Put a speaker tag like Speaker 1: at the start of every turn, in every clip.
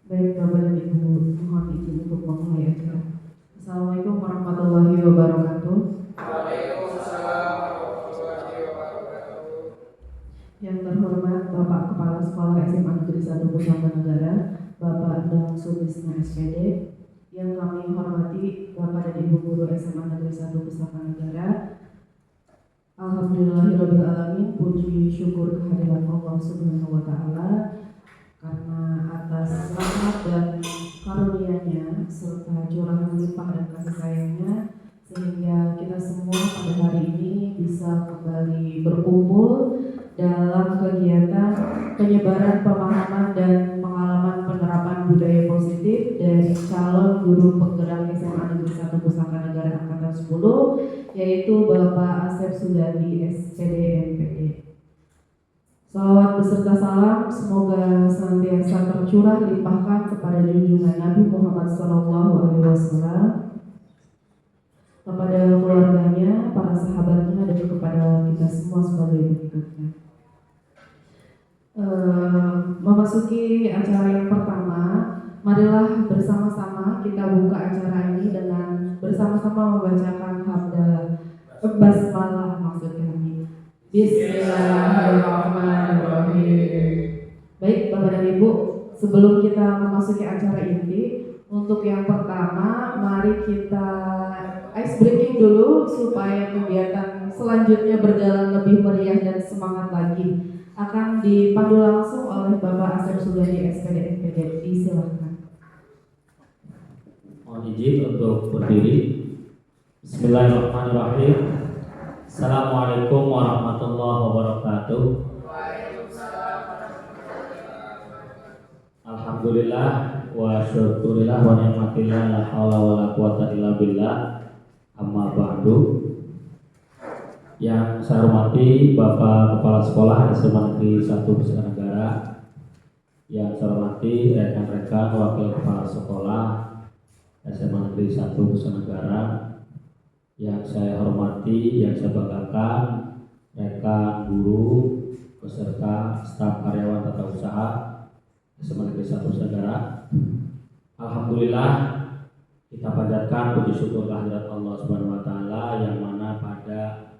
Speaker 1: Baik, Bapak dan Ibu, mohon izin untuk memulai acara. Assalamualaikum warahmatullahi wabarakatuh.
Speaker 2: Waalaikumsalam warahmatullahi wabarakatuh.
Speaker 1: Yang terhormat Bapak Kepala Sekolah SMA Negeri 1 Pusaka Negara, Bapak Dang Sumisna SPD. Yang kami hormati Bapak dan Ibu Guru SMA Negeri 1 Pusaka Negara. Alhamdulillahirrabbilalamin, puji syukur kehadiran Allah Subhanahu wa Ta'ala karena atas rahmat dan karunia-Nya serta curahan limpah dan kasih sayangnya, sehingga kita semua pada hari ini bisa kembali berkumpul dalam kegiatan penyebaran pemahaman dan pengalaman penerapan budaya positif dari calon guru penggerak SMA Negeri 1 Pusaka Negara Angkatan 10, yaitu Bapak Asep Sugandi SPD MPD. Salawat beserta salam semoga senantiasa tercurah limpahkan kepada junjungan Nabi Muhammad SAW, kepada keluarganya, para sahabatnya, dan kepada kita semua sebagai pengikutnya. Memasuki acara yang pertama, marilah bersama-sama kita buka acara ini dengan bersama-sama membacakan hamdalah, basmalah maksud kami. Bismillahirrahmanirrahim. Baik Bapak dan Ibu, sebelum kita memasuki acara inti, untuk yang pertama mari kita ice breaking dulu supaya kegiatan selanjutnya berjalan lebih meriah dan semangat lagi. Akan dipandu langsung oleh Bapak Asep Sugandi SPD MPD. Silakan.
Speaker 3: Mohon izin untuk berdiri. Bismillahirrahmanirrahim. Assalamualaikum warahmatullahi wabarakatuh.
Speaker 2: Waalaikumsalam warahmatullahi wabarakatuh.
Speaker 3: Alhamdulillah wa syukurillah wa ni'matillah la haula wa la quwata illa billah. Amma ba'du. Yang saya hormati Bapak Kepala Sekolah SMA Negeri 1 Pusaka Negara, yang saya hormati rekan-rekan Wakil Kepala Sekolah SMA Negeri 1 Pusaka Negara, yang saya hormati, yang saya banggakan rekan guru beserta staf karyawan tata usaha SMA Negeri 1 Pusaka Negara. Alhamdulillah, kita panjatkan puji syukur kehadirat Allah Subhanahu wa Ta'ala, yang mana pada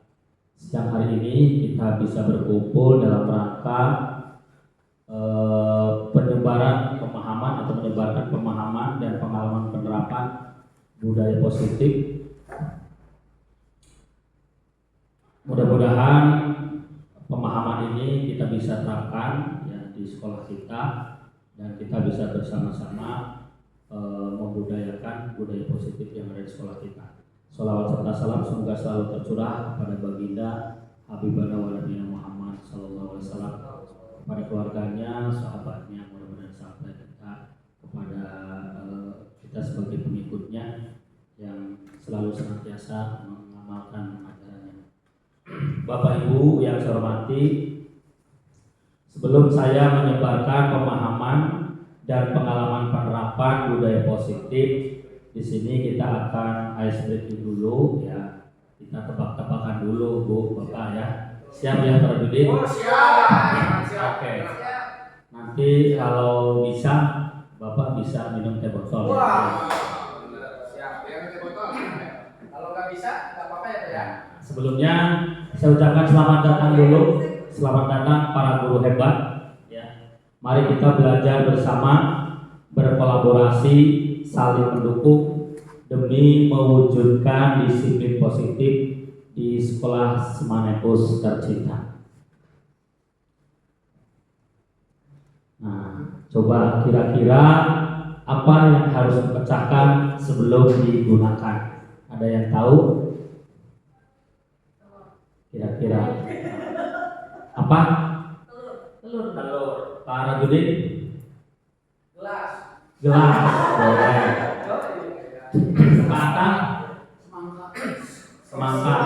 Speaker 3: siang hari ini kita bisa berkumpul dalam rangka penyebaran pemahaman atau menyebarkan pemahaman dan pengalaman penerapan budaya positif. Mudah-mudahan pemahaman ini kita bisa terapkan ya di sekolah kita, dan kita bisa bersama-sama membudayakan budaya positif yang ada di sekolah kita. Sholawat serta salam semoga selalu tercurah kepada baginda Habibana wa Nabiyina Muhammad sallallahu alaihi wasallam, kepada keluarganya, sahabatnya, mudah-mudahan sahabat kita, kepada kita sebagai pengikutnya yang selalu senantiasa mengamalkan ajarannya. Bapak Ibu yang saya hormati, sebelum saya menyebarkan pemahaman dan pengalaman penerapan budaya positif, di sini kita akan ice breaking dulu ya. Kita tebak-tebakan dulu Bu, Bapak ya. Siap ya para judi?
Speaker 2: Oh, siap.
Speaker 3: Oke. Nanti kalau bisa Bapak bisa minum teh botol.
Speaker 2: Wah, siap. Yang teh botol. Kalau nggak bisa, nggak apa-apa ya Pak ya.
Speaker 3: Sebelumnya saya ucapkan selamat datang dulu. Selamat datang para guru hebat ya. Mari kita belajar bersama, berkolaborasi, saling mendukung demi mewujudkan disiplin positif di sekolah Semanepus tercinta. Nah, coba kira-kira apa yang harus dipecahkan sebelum digunakan? Ada yang tahu? Kira-kira apa? Telur. Para judi? Gelas. Boleh. Semangka.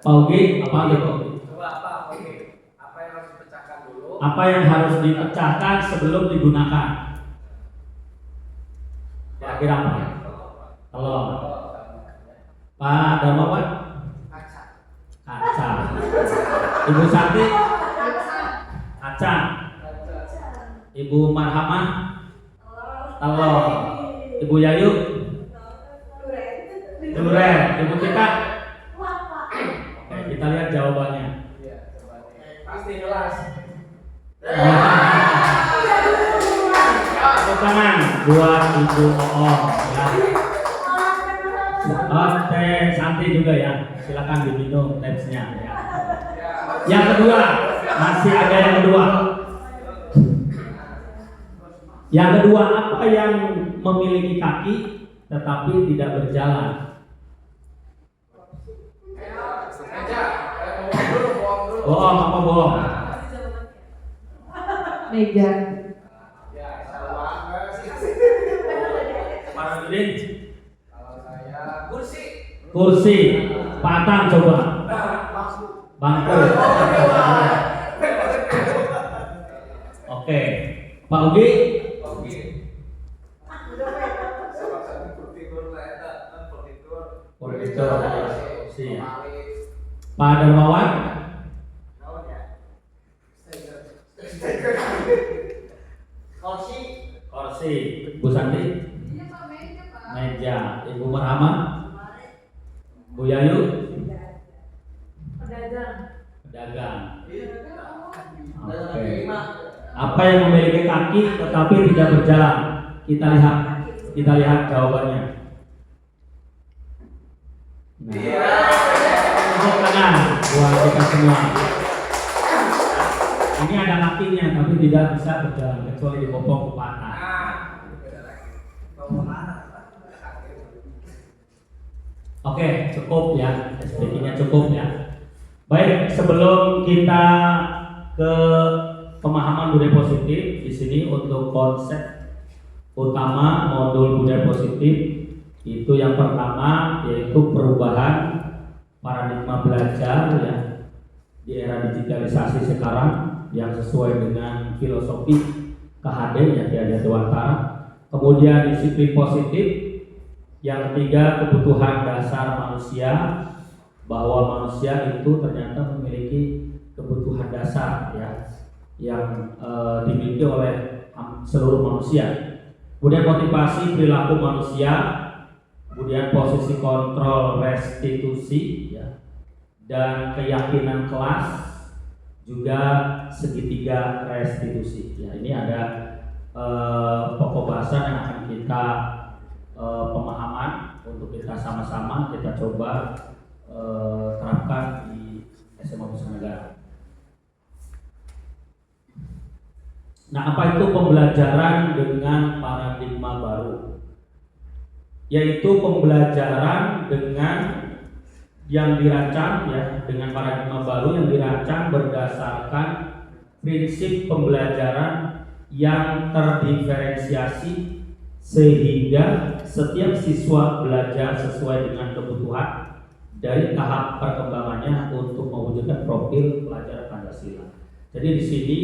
Speaker 3: Paugi, apa gitu?
Speaker 2: Coba apa? Oke. Apa yang harus dipecahkan dulu?
Speaker 3: Apa yang harus dipecahkan sebelum digunakan? Kira-kira apa? Telur. Pak Darmawan? Kaca. Ibu Santi? Kaca. Ibu Marhamah, telur. Ibu Yayu, duren. Ibu Tika. Oke, kita lihat jawabannya.
Speaker 2: Iya, coba nih. Pasti jelas.
Speaker 3: Tepuk tangan buat Ibu Oom ya. Teh Santi juga ya. Silakan diminum tipsnya ya. Yang kedua, masih ada yang kedua. Yang kedua, apa yang memiliki kaki tetapi tidak berjalan?
Speaker 2: Meja. Bohong dulu.
Speaker 3: Bohong apa bohong?
Speaker 1: Meja.
Speaker 2: Ya, salah sih.
Speaker 3: Para hadirin,
Speaker 2: Kalau saya kursi.
Speaker 3: kursi. Pak Atam coba. Bangku. Oke. Pak Ugi.
Speaker 2: Oke.
Speaker 3: Furnitur. Kursi ya. Pak Darmawan. Kursi. Bu Santi. Meja. Ibu Marhamah. Bu Yayu. Pedagang. Oke. Apa yang memiliki kaki tetapi tidak berjalan? Kita lihat jawabannya. Nah, tepuk tangan buat kita semua. Ini ada kakinya tapi tidak bisa berjalan kecuali dibopong ke patah. Oke, cukup ya. SPT-nya cukup ya. Baik, sebelum kita ke pemahaman budaya positif, di sini untuk konsep utama modul budaya positif itu yang pertama yaitu perubahan paradigma belajar ya di era digitalisasi sekarang yang sesuai dengan filosofi KHD ya di Dewantara. Kemudian disiplin positif, yang ketiga kebutuhan dasar manusia, bahwa manusia itu ternyata memiliki kebutuhan dasar ya yang dimiliki oleh seluruh manusia. Kemudian motivasi perilaku manusia, kemudian posisi kontrol restitusi ya, dan keyakinan kelas, juga segitiga restitusi ya. Ini ada pokok bahasan yang akan kita pemahaman untuk kita sama-sama kita coba terapkan di SMA Pusaka Negara. Nah, apa itu pembelajaran dengan paradigma baru? Yaitu pembelajaran dengan yang dirancang ya, dengan paradigma baru yang dirancang berdasarkan prinsip pembelajaran yang terdiferensiasi sehingga setiap siswa belajar sesuai dengan kebutuhan dari tahap perkembangannya untuk mewujudkan profil pelajar Pancasila. Jadi di sini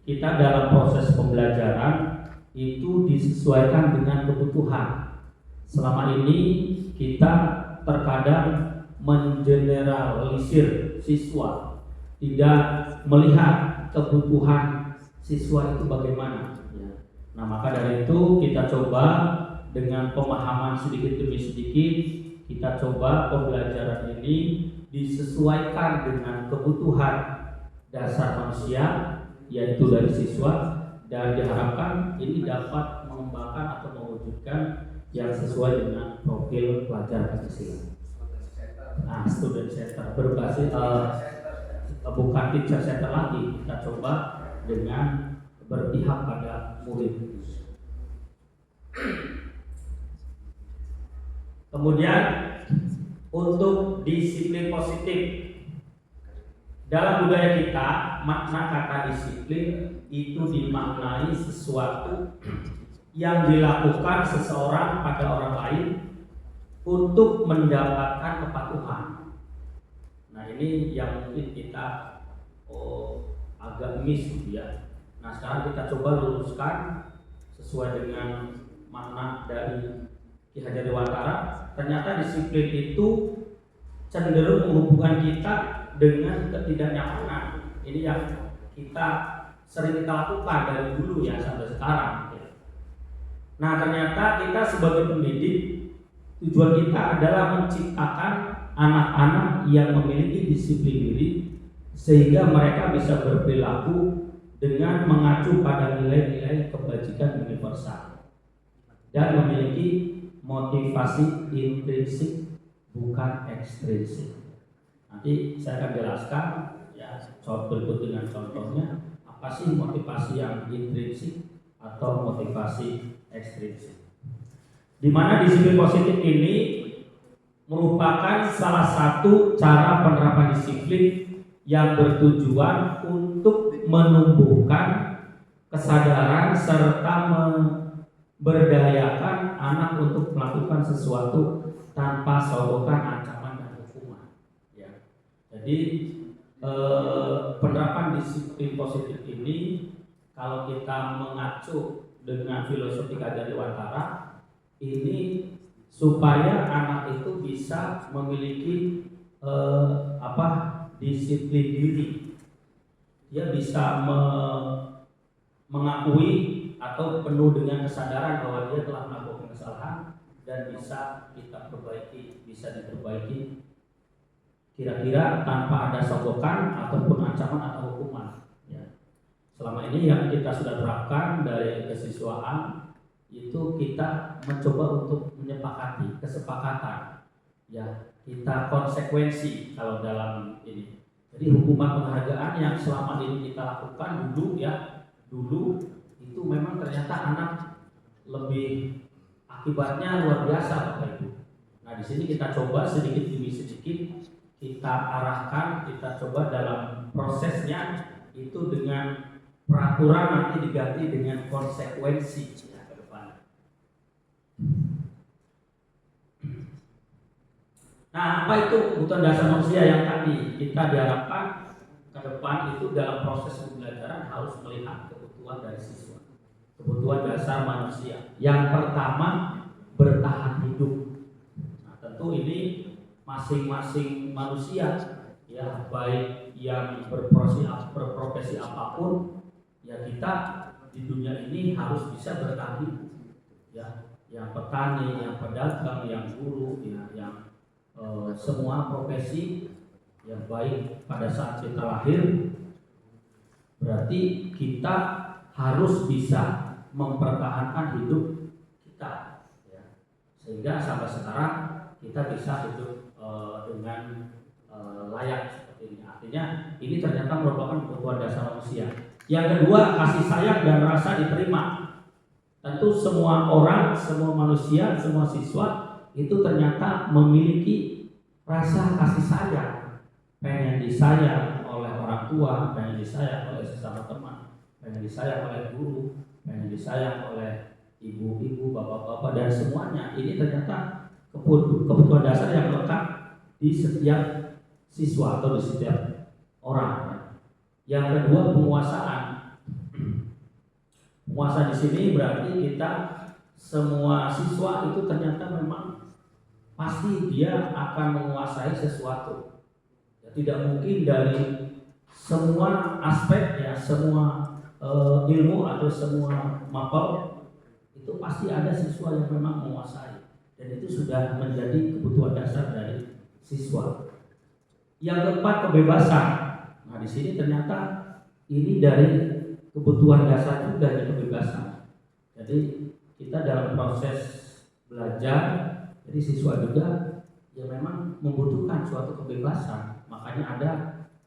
Speaker 3: kita dalam proses pembelajaran itu disesuaikan dengan kebutuhan. Selama ini kita terkadang mengeneralisir siswa, tidak melihat kebutuhan siswa itu bagaimana. Nah, maka dari itu kita coba dengan pemahaman sedikit demi sedikit, kita coba pembelajaran ini disesuaikan dengan kebutuhan dasar manusia, yaitu dari siswa, dan diharapkan ini dapat mengembangkan atau mewujudkan yang sesuai dengan profil pelajar Pancasila. Nah, student center berbasis bukan teacher center lagi, kita coba dengan berpihak pada murid. Kemudian untuk disiplin positif, dalam budaya kita makna kata disiplin itu dimaknai sesuatu yang dilakukan seseorang pada orang lain untuk mendapatkan kepatuhan. Nah, ini yang mungkin kita agak miss gitu ya. Nah, sekarang kita coba luruskan sesuai dengan makna dari Ki Hajar Dewantara. Ternyata disiplin itu cenderung menghubungkan kita dengan ketidaknyamanan. Ini yang kita
Speaker 4: sering kita lakukan dari dulu ya sampai sekarang. Ya. Nah ternyata kita sebagai pendidik, tujuan kita adalah menciptakan anak-anak yang memiliki disiplin diri sehingga mereka bisa berperilaku dengan mengacu pada nilai-nilai kebajikan universal dan memiliki motivasi intrinsik bukan ekstrinsik. Nanti saya akan jelaskan ya berikut dengan contohnya apa sih motivasi yang intrinsik atau motivasi ekstrinsik. Di mana disiplin positif ini merupakan salah satu cara penerapan disiplin yang bertujuan untuk menumbuhkan kesadaran serta memberdayakan anak untuk melakukan sesuatu tanpa sogokan, ancaman, dan hukuman. Ya. Jadi penerapan disiplin positif ini kalau kita mengacu dengan filosofi Kadariwatara ini supaya anak itu bisa memiliki disiplin diri. Dia bisa mengakui atau penuh dengan kesadaran bahwa dia telah melakukan kesalahan dan bisa kita perbaiki, bisa diperbaiki kira-kira tanpa ada sogokan ataupun ancaman atau hukuman. Ya. Selama ini yang kita sudah terapkan dari kesiswaan itu kita mencoba untuk menyepakati kesepakatan. Ya, kita konsekuensi kalau dalam ini. Jadi hukuman penghargaan yang selama ini kita lakukan dulu itu memang ternyata anak lebih akibatnya luar biasa Bapak Ibu. Nah di sini kita coba sedikit demi sedikit kita arahkan, kita coba dalam prosesnya itu dengan peraturan nanti diganti dengan konsekuensi ya, ke depan. Nah, apa itu kebutuhan dasar manusia yang tadi kita diharapkan ke depan itu dalam proses pembelajaran harus melihat kebutuhan dari siswa. Kebutuhan dasar manusia. Yang pertama bertahan hidup. Nah, tentu ini masing-masing manusia ya baik yang berprofesi apapun ya kita di dunia ini harus bisa bertahan hidup. Ya, yang petani, yang pedagang, yang guru, ya, yang semua profesi yang baik pada saat kita lahir berarti kita harus bisa mempertahankan hidup kita ya. Sehingga sampai sekarang kita bisa hidup dengan layak seperti ini. Artinya ini ternyata merupakan kebutuhan dasar manusia. Yang kedua, kasih sayang dan rasa diterima. Tentu semua orang, semua manusia, semua siswa itu ternyata memiliki rasa kasih sayang, pengen disayang oleh orang tua, pengen disayang oleh sesama teman, pengen disayang oleh guru, pengen disayang oleh ibu-ibu, bapak-bapak dan semuanya. Ini ternyata kebutuhan dasar yang melekat di setiap siswa atau di setiap orang. Yang kedua, penguasaan. Penguasa di sini berarti kita semua siswa itu ternyata memang pasti dia akan menguasai sesuatu. Ya, tidak mungkin dari semua aspek ya, semua ilmu atau semua mapel itu pasti ada siswa yang memang menguasai. Dan itu sudah menjadi kebutuhan dasar dari siswa. Yang keempat, kebebasan. Nah, di sini ternyata ini dari kebutuhan dasar juga dari kebebasan. Jadi kita dalam proses belajar, jadi siswa juga ya memang membutuhkan suatu kebebasan. Makanya ada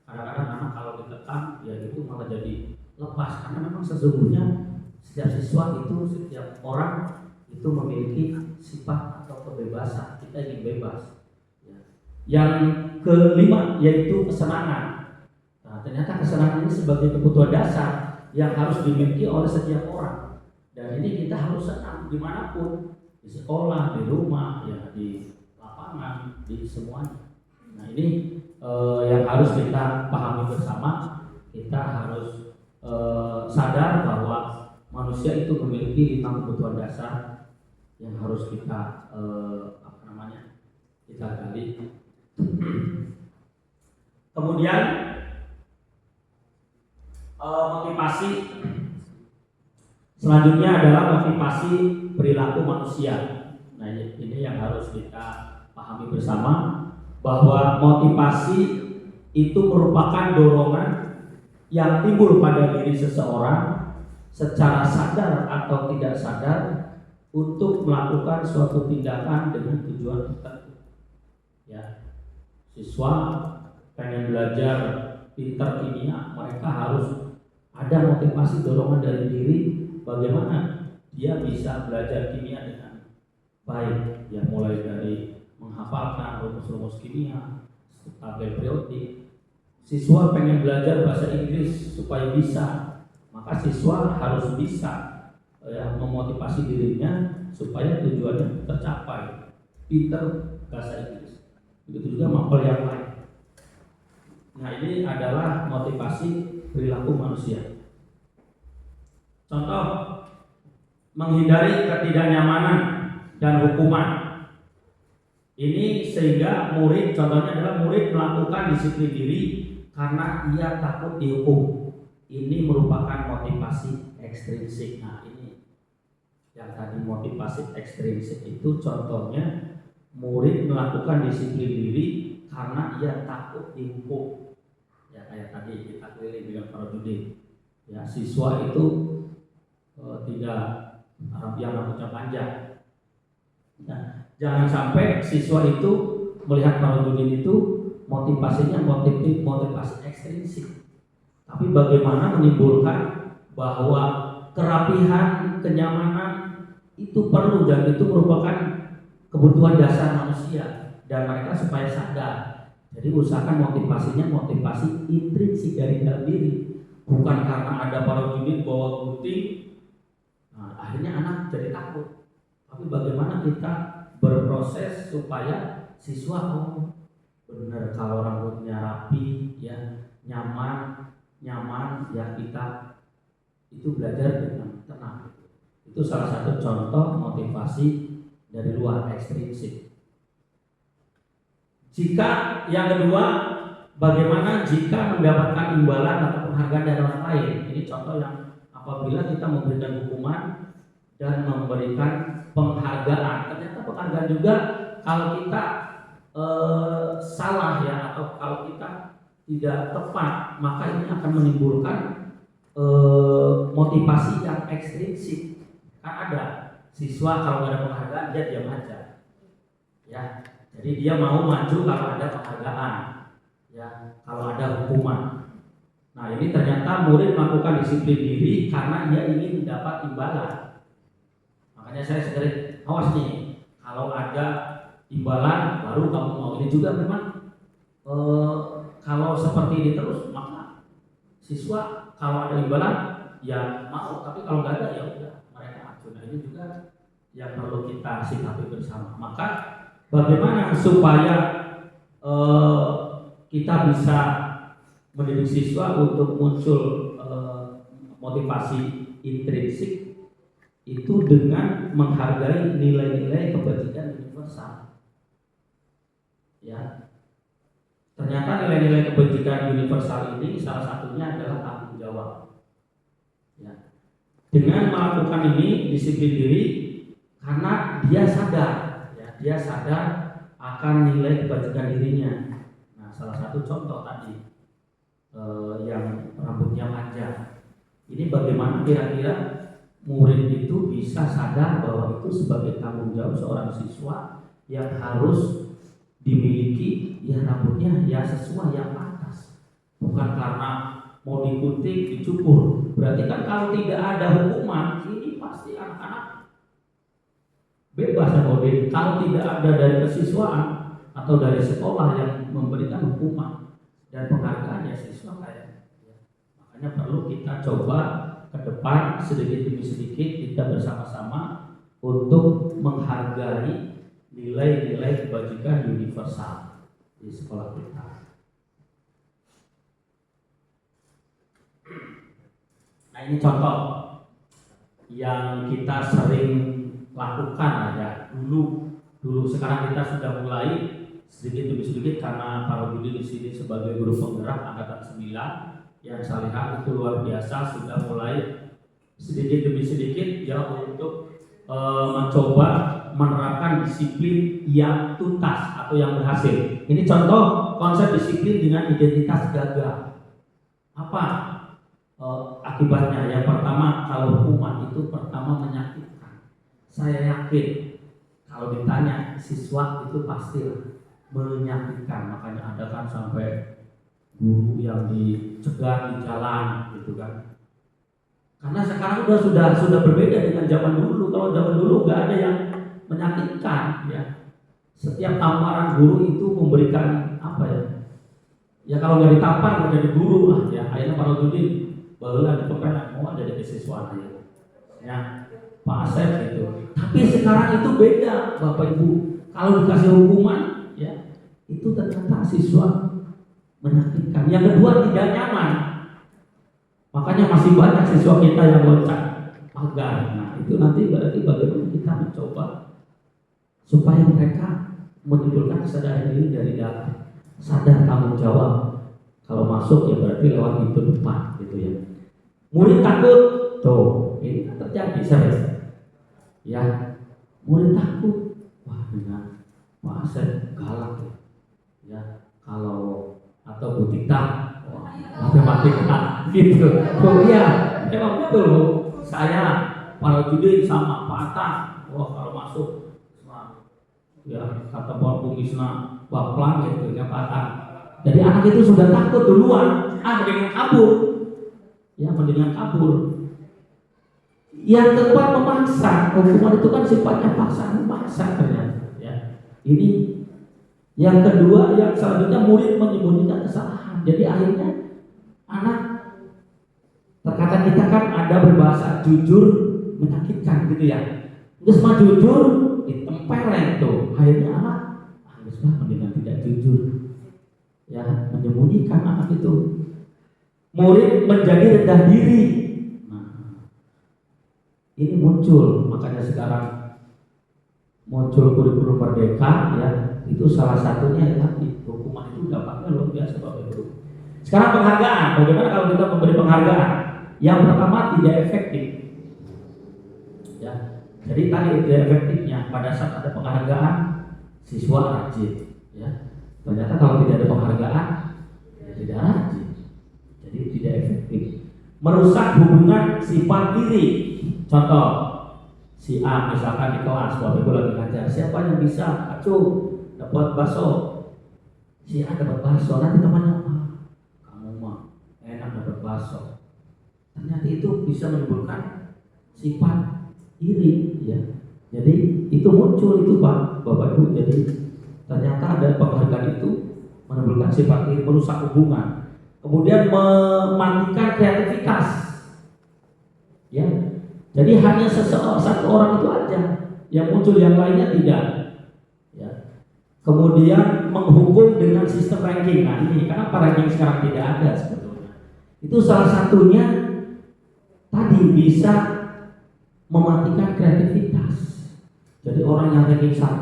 Speaker 4: kadang-kadang anak kalau ditekan ya itu malah jadi lepas karena memang sesungguhnya setiap siswa itu, setiap orang itu memiliki sifat atau kebebasan. Kita ingin bebas. Ya. Yang kelima yaitu kesenangan. Nah, ternyata kesenangan ini sebagai kebutuhan dasar yang harus dimiliki oleh setiap orang. Dan ini kita harus senang dimanapun, di sekolah, di rumah, ya di lapangan, di semuanya. Nah ini yang harus kita pahami bersama. Kita harus sadar bahwa manusia itu memiliki 5 kebutuhan dasar yang harus kita kita gali. Kemudian 5 kebutuhan dasar ini Motivasi selanjutnya adalah motivasi perilaku manusia. Nah, ini yang harus kita pahami bersama, bahwa motivasi itu merupakan dorongan yang timbul pada diri seseorang secara sadar atau tidak sadar untuk melakukan suatu tindakan dengan tujuan tertentu. Ya, siswa pengen belajar pintar kimia, mereka harus ada motivasi dorongan dari diri bagaimana dia bisa belajar kimia dengan baik. Ya, mulai dari menghafalkan rumus-rumus kimia, tabel periodik. Siswa pengen belajar bahasa Inggris supaya bisa, maka siswa harus bisa memotivasi dirinya supaya tujuannya tercapai, pintar bahasa Inggris. Begitu juga mapel yang lain. Nah, ini adalah motivasi perilaku manusia. Contoh, menghindari ketidaknyamanan dan hukuman. Ini sehingga murid, contohnya adalah murid melakukan disiplin diri karena ia takut dihukum. Ini merupakan motivasi ekstrinsik. Nah, ini yang tadi motivasi ekstrinsik itu contohnya murid melakukan disiplin diri karena ia takut dihukum. Ya, kayak tadi kita keliling dengan Farojudin. Ya, siswa itu tidak yang rambutnya panjang. Nah, jangan sampai siswa itu melihat Farojudin itu motivasinya motivasi ekstrinsik. Tapi bagaimana menimbulkan bahwa kerapihan, kenyamanan itu perlu dan itu merupakan kebutuhan dasar manusia dan mereka supaya sadar. Jadi usahakan motivasinya motivasi intrinsik dari dalam diri, bukan karena ada Farojudin bawa gunting. Nah, akhirnya anak jadi takut. Tapi bagaimana kita berproses supaya siswa benar kalau rambutnya rapi, ya nyaman ya kita itu belajar dengan tenang. Itu salah satu contoh motivasi dari luar ekstrinsik. Jika yang kedua, bagaimana jika mendapatkan imbalan atau penghargaan dari orang lain? Ini contoh yang apabila kita memberikan hukuman dan memberikan penghargaan. Ternyata penghargaan juga kalau kita salah ya, atau kalau kita tidak tepat, maka ini akan menimbulkan motivasi yang ekstrinsik. Kan ada siswa kalau nggak ada penghargaan dia diam aja, ya. Jadi dia mau maju kalau ada penghargaan, ya. Kalau ada hukuman. Nah, ini ternyata murid melakukan disiplin diri karena ia ingin mendapat imbalan. Makanya saya sering awas nih, kalau ada imbalan baru kamu mau. Ini juga memang kalau seperti ini terus, maka siswa kalau ada imbalan ya mau, tapi kalau nggak ada ya udah mereka acuh. Nah, ini juga yang perlu kita sikapi bersama. Maka bagaimana supaya kita bisa mendidik siswa untuk muncul motivasi intrinsik itu dengan menghargai nilai-nilai kebajikan universal. Ya, ternyata nilai-nilai kebajikan universal ini salah satunya adalah tanggung jawab. Ya. Dengan melakukan ini disiplin diri karena dia sadar, ya, dia sadar akan nilai kebajikan dirinya. Nah, salah satu contoh tadi yang rambutnya panjang. Ini bagaimana kira-kira murid itu bisa sadar bahwa itu sebagai tanggung jawab seorang siswa yang harus dimiliki, ya rambutnya ya sesuai yang pantas, bukan karena mau digunting dicukur. Berarti kan kalau tidak ada hukuman, ini pasti anak-anak bebas ya Odin. Kalau tidak ada dari kesiswaan atau dari sekolah yang memberikan hukuman dan penghargaan, ya siswa kayak ya. Makanya perlu kita coba ke depan sedikit demi sedikit kita bersama-sama untuk menghargai nilai-nilai kebajikan universal di sekolah kita. Nah, ini contoh yang kita sering lakukan aja dulu. Sekarang kita sudah mulai sedikit demi sedikit karena Farojudin di sini sebagai guru penggerak angkatan 9 yang salihah itu luar biasa, sudah mulai sedikit demi sedikit ya untuk mencoba menerapkan disiplin yang tuntas atau yang berhasil. Ini contoh konsep disiplin dengan identitas gagal. Apa akibatnya? Yang pertama, kalau hukuman itu pertama menyakitkan. Saya yakin kalau ditanya siswa itu pasti menyakitkan. Makanya ada kan sampai guru yang dicegah di jalan gitu kan. Karena sekarang sudah berbeda dengan zaman dulu. Kalau zaman dulu nggak ada yang menyakitkan ya. Setiap tamparan guru itu memberikan apa ya? Ya kalau nggak ditampar nggak jadi guru lah ya. Akhirnya para guru barulah dikepelak mau jadi kesiswaan aja. Ya Pak Asep gitu. Tapi sekarang itu beda Bapak Ibu. Kalau dikasih hukuman ya itu ternyata siswa menyakitkan. Yang kedua tidak nyaman. Makanya masih banyak siswa kita yang loncat pagar. Nah itu nanti berarti bagaimana kita mencoba supaya mereka menimbulkan kesadaran diri dari dalam, sadar tanggung jawab. Kalau masuk ya berarti lewat pintu depan gitu ya. Murid takut, tuh ini terjadi saya. Ya murid takut, wah dengan Pak Asep galak ya. Kalau atau Bu Tita matematika gitu. Oh iya, memang betul. Saya para judin sama Pak Ata, wah kalau masuk ya kata Pak Bumisna Baplang gitu ya Pak Ata. Jadi anak itu sudah takut duluan, mendingan kabur. Ya mendingan kabur. Yang keempat memaksa. Hukuman itu kan sifatnya paksaan, memaksa ternyata. Ya. Ini yang kedua, yang selanjutnya murid menyembunyikan kesalahan. Jadi akhirnya anak terkadang kita kan ada berbahasa jujur menyakitkan gitu ya. Terus mah jujur ditempelin tuh. Akhirnya anak harus mendingan tidak jujur. Ya, menyembunyikan anak itu. Murid menjadi rendah diri. Nah, ini muncul, makanya sekarang muncul kurikulum merdeka ya. Itu salah satunya ya, hukuman itu dampaknya luar biasa Bapak Ibu. Sekarang penghargaan, bagaimana kalau kita memberi penghargaan? Yang pertama tidak efektif. Ya, jadi tadi tidak efektifnya pada saat ada penghargaan siswa rajin. Ya, ternyata kalau tidak ada penghargaan ya tidak rajin. Jadi tidak efektif. Merusak hubungan sifat diri. Contoh, si A misalkan di kelas, Bapak Ibu lagi ngajar, siapa yang bisa acuh dapat bakso, si A dapat bakso, nanti temannya kamu mah enak dapat bakso. Ternyata itu bisa menimbulkan sifat iri, ya. Jadi itu muncul itu Pak, Bapak Ibu. Jadi ternyata ada penghargaan itu menimbulkan sifat iri, merusak hubungan. Kemudian mematikan kreativitas, ya. Jadi hanya satu orang itu aja yang muncul, yang lainnya tidak. Kemudian menghukum dengan sistem ranking. Nah ini karena ranking sekarang tidak ada sebetulnya. Itu salah satunya tadi bisa mematikan kreativitas. Jadi orang yang ranking 1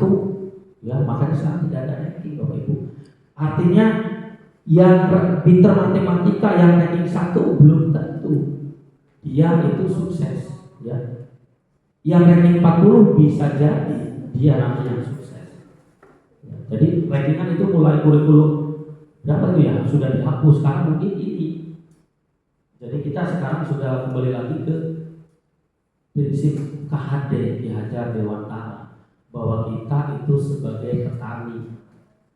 Speaker 4: ya makanya sekarang tidak ada ranking Bapak Ibu. Artinya yang pintar matematika yang ranking 1 belum tentu dia itu sukses ya. Yang ranking 40 bisa jadi dia nanti yang sukses. Jadi rankingan itu mulai kurikulum berapa itu ya sudah dihapus, sekarang mungkin ini. Jadi kita sekarang sudah kembali lagi ke prinsip KHD dihajar Dewantara, bahwa kita itu sebagai petani,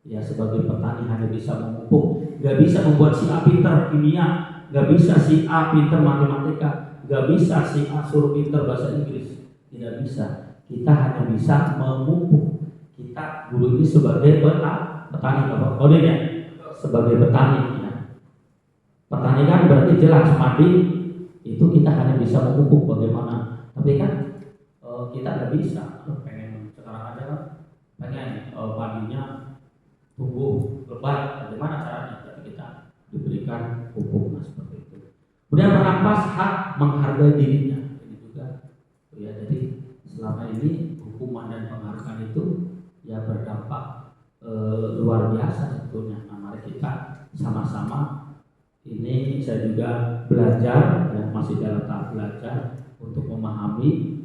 Speaker 4: ya sebagai petani hanya bisa memupuk, nggak bisa membuat si A pinter kimia, nggak bisa si A pinter matematika, nggak bisa si A suruh pinter bahasa Inggris, tidak bisa. Kita hanya bisa memupuk. Kita guru ini sebagai petani Bapak kodenya sebagai petani ya. Petani kan berarti jelas padi itu kita hanya bisa memupuk bagaimana, tapi kan kita nggak bisa pengen sekarang aja kan pengen padinya tumbuh lebat, bagaimana caranya? Berarti kita diberikan pupuk seperti itu. Kemudian merampas hak menghargai dirinya ini juga ya. Jadi selama ini hukuman dan penghargaan itu ya berdampak luar biasa sebetulnya. Nah, mari kita sama-sama ini saya juga belajar, ya, masih dalam tahap belajar untuk memahami,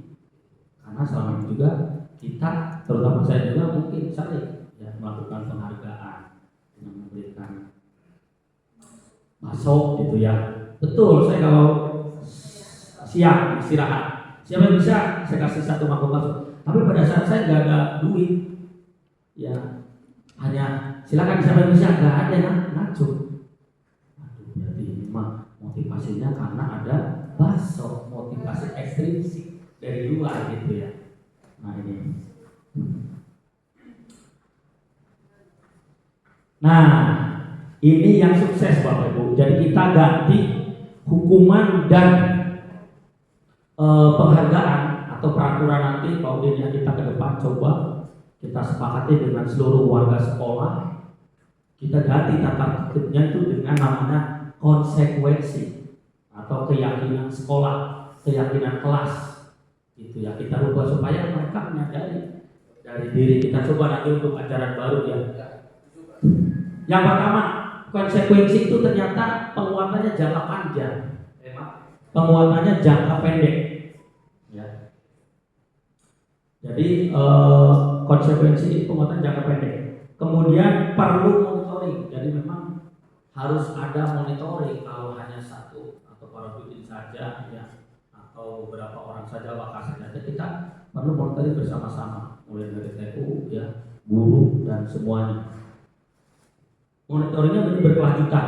Speaker 4: karena selama ini juga kita, terutama saya juga mungkin sering ya melakukan penghargaan dengan memberikan masuk gitu ya. Betul, saya kalau siang istirahat, siapa yang bisa saya kasih 1 mangkok bakso. Tapi pada saat saya nggak ada duit, ya hanya silakan siapa yang bisa, nggak ada yang ngaco. Aduh, berarti ini mah motivasinya karena ada bakso, motivasi ekstrinsik dari luar gitu ya. Nah ini. Nah, ini yang sukses Bapak Ibu. Jadi kita ganti hukuman dan penghargaan atau peraturan nanti Pak Udin yang kita ke depan coba kita sepakati dengan seluruh warga sekolah. Kita ganti tata tertibnya itu dengan namanya konsekuensi atau keyakinan sekolah, keyakinan kelas. Gitu ya, kita rubah supaya mereka menyadari dari diri kita. Coba nanti untuk ajaran baru ya. Yang pertama, konsekuensi itu ternyata penguatannya jangka panjang, penguatannya jangka pendek. Ya. Jadi konsekuensi penguatan jangka pendek. Kemudian perlu monitoring. Jadi memang harus ada monitoring. Kalau hanya satu atau para bikin saja, ya, atau beberapa orang saja, wakil saja, kita perlu monitoring bersama-sama, mulai dari TU, ya, guru dan semuanya. Monitoringnya menjadi berkelanjutan.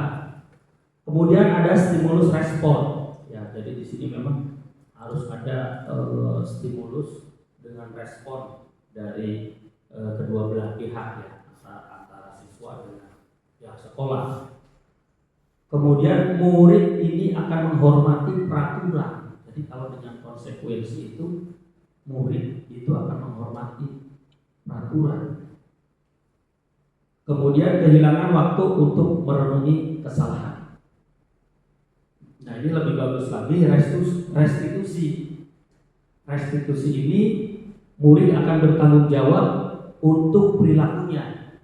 Speaker 4: Kemudian ada stimulus respon. Ya, jadi di sini memang harus ada stimulus dengan respon dari kedua belah pihak ya, antara siswa dengan pihak sekolah. Kemudian murid ini akan menghormati peraturan. Jadi kalau dengan konsekuensi itu murid itu akan menghormati peraturan. Kemudian kehilangan waktu untuk merenungi kesalahan. Nah ini lebih bagus lagi, restitusi. Restitusi ini murid akan bertanggung jawab untuk perilakunya.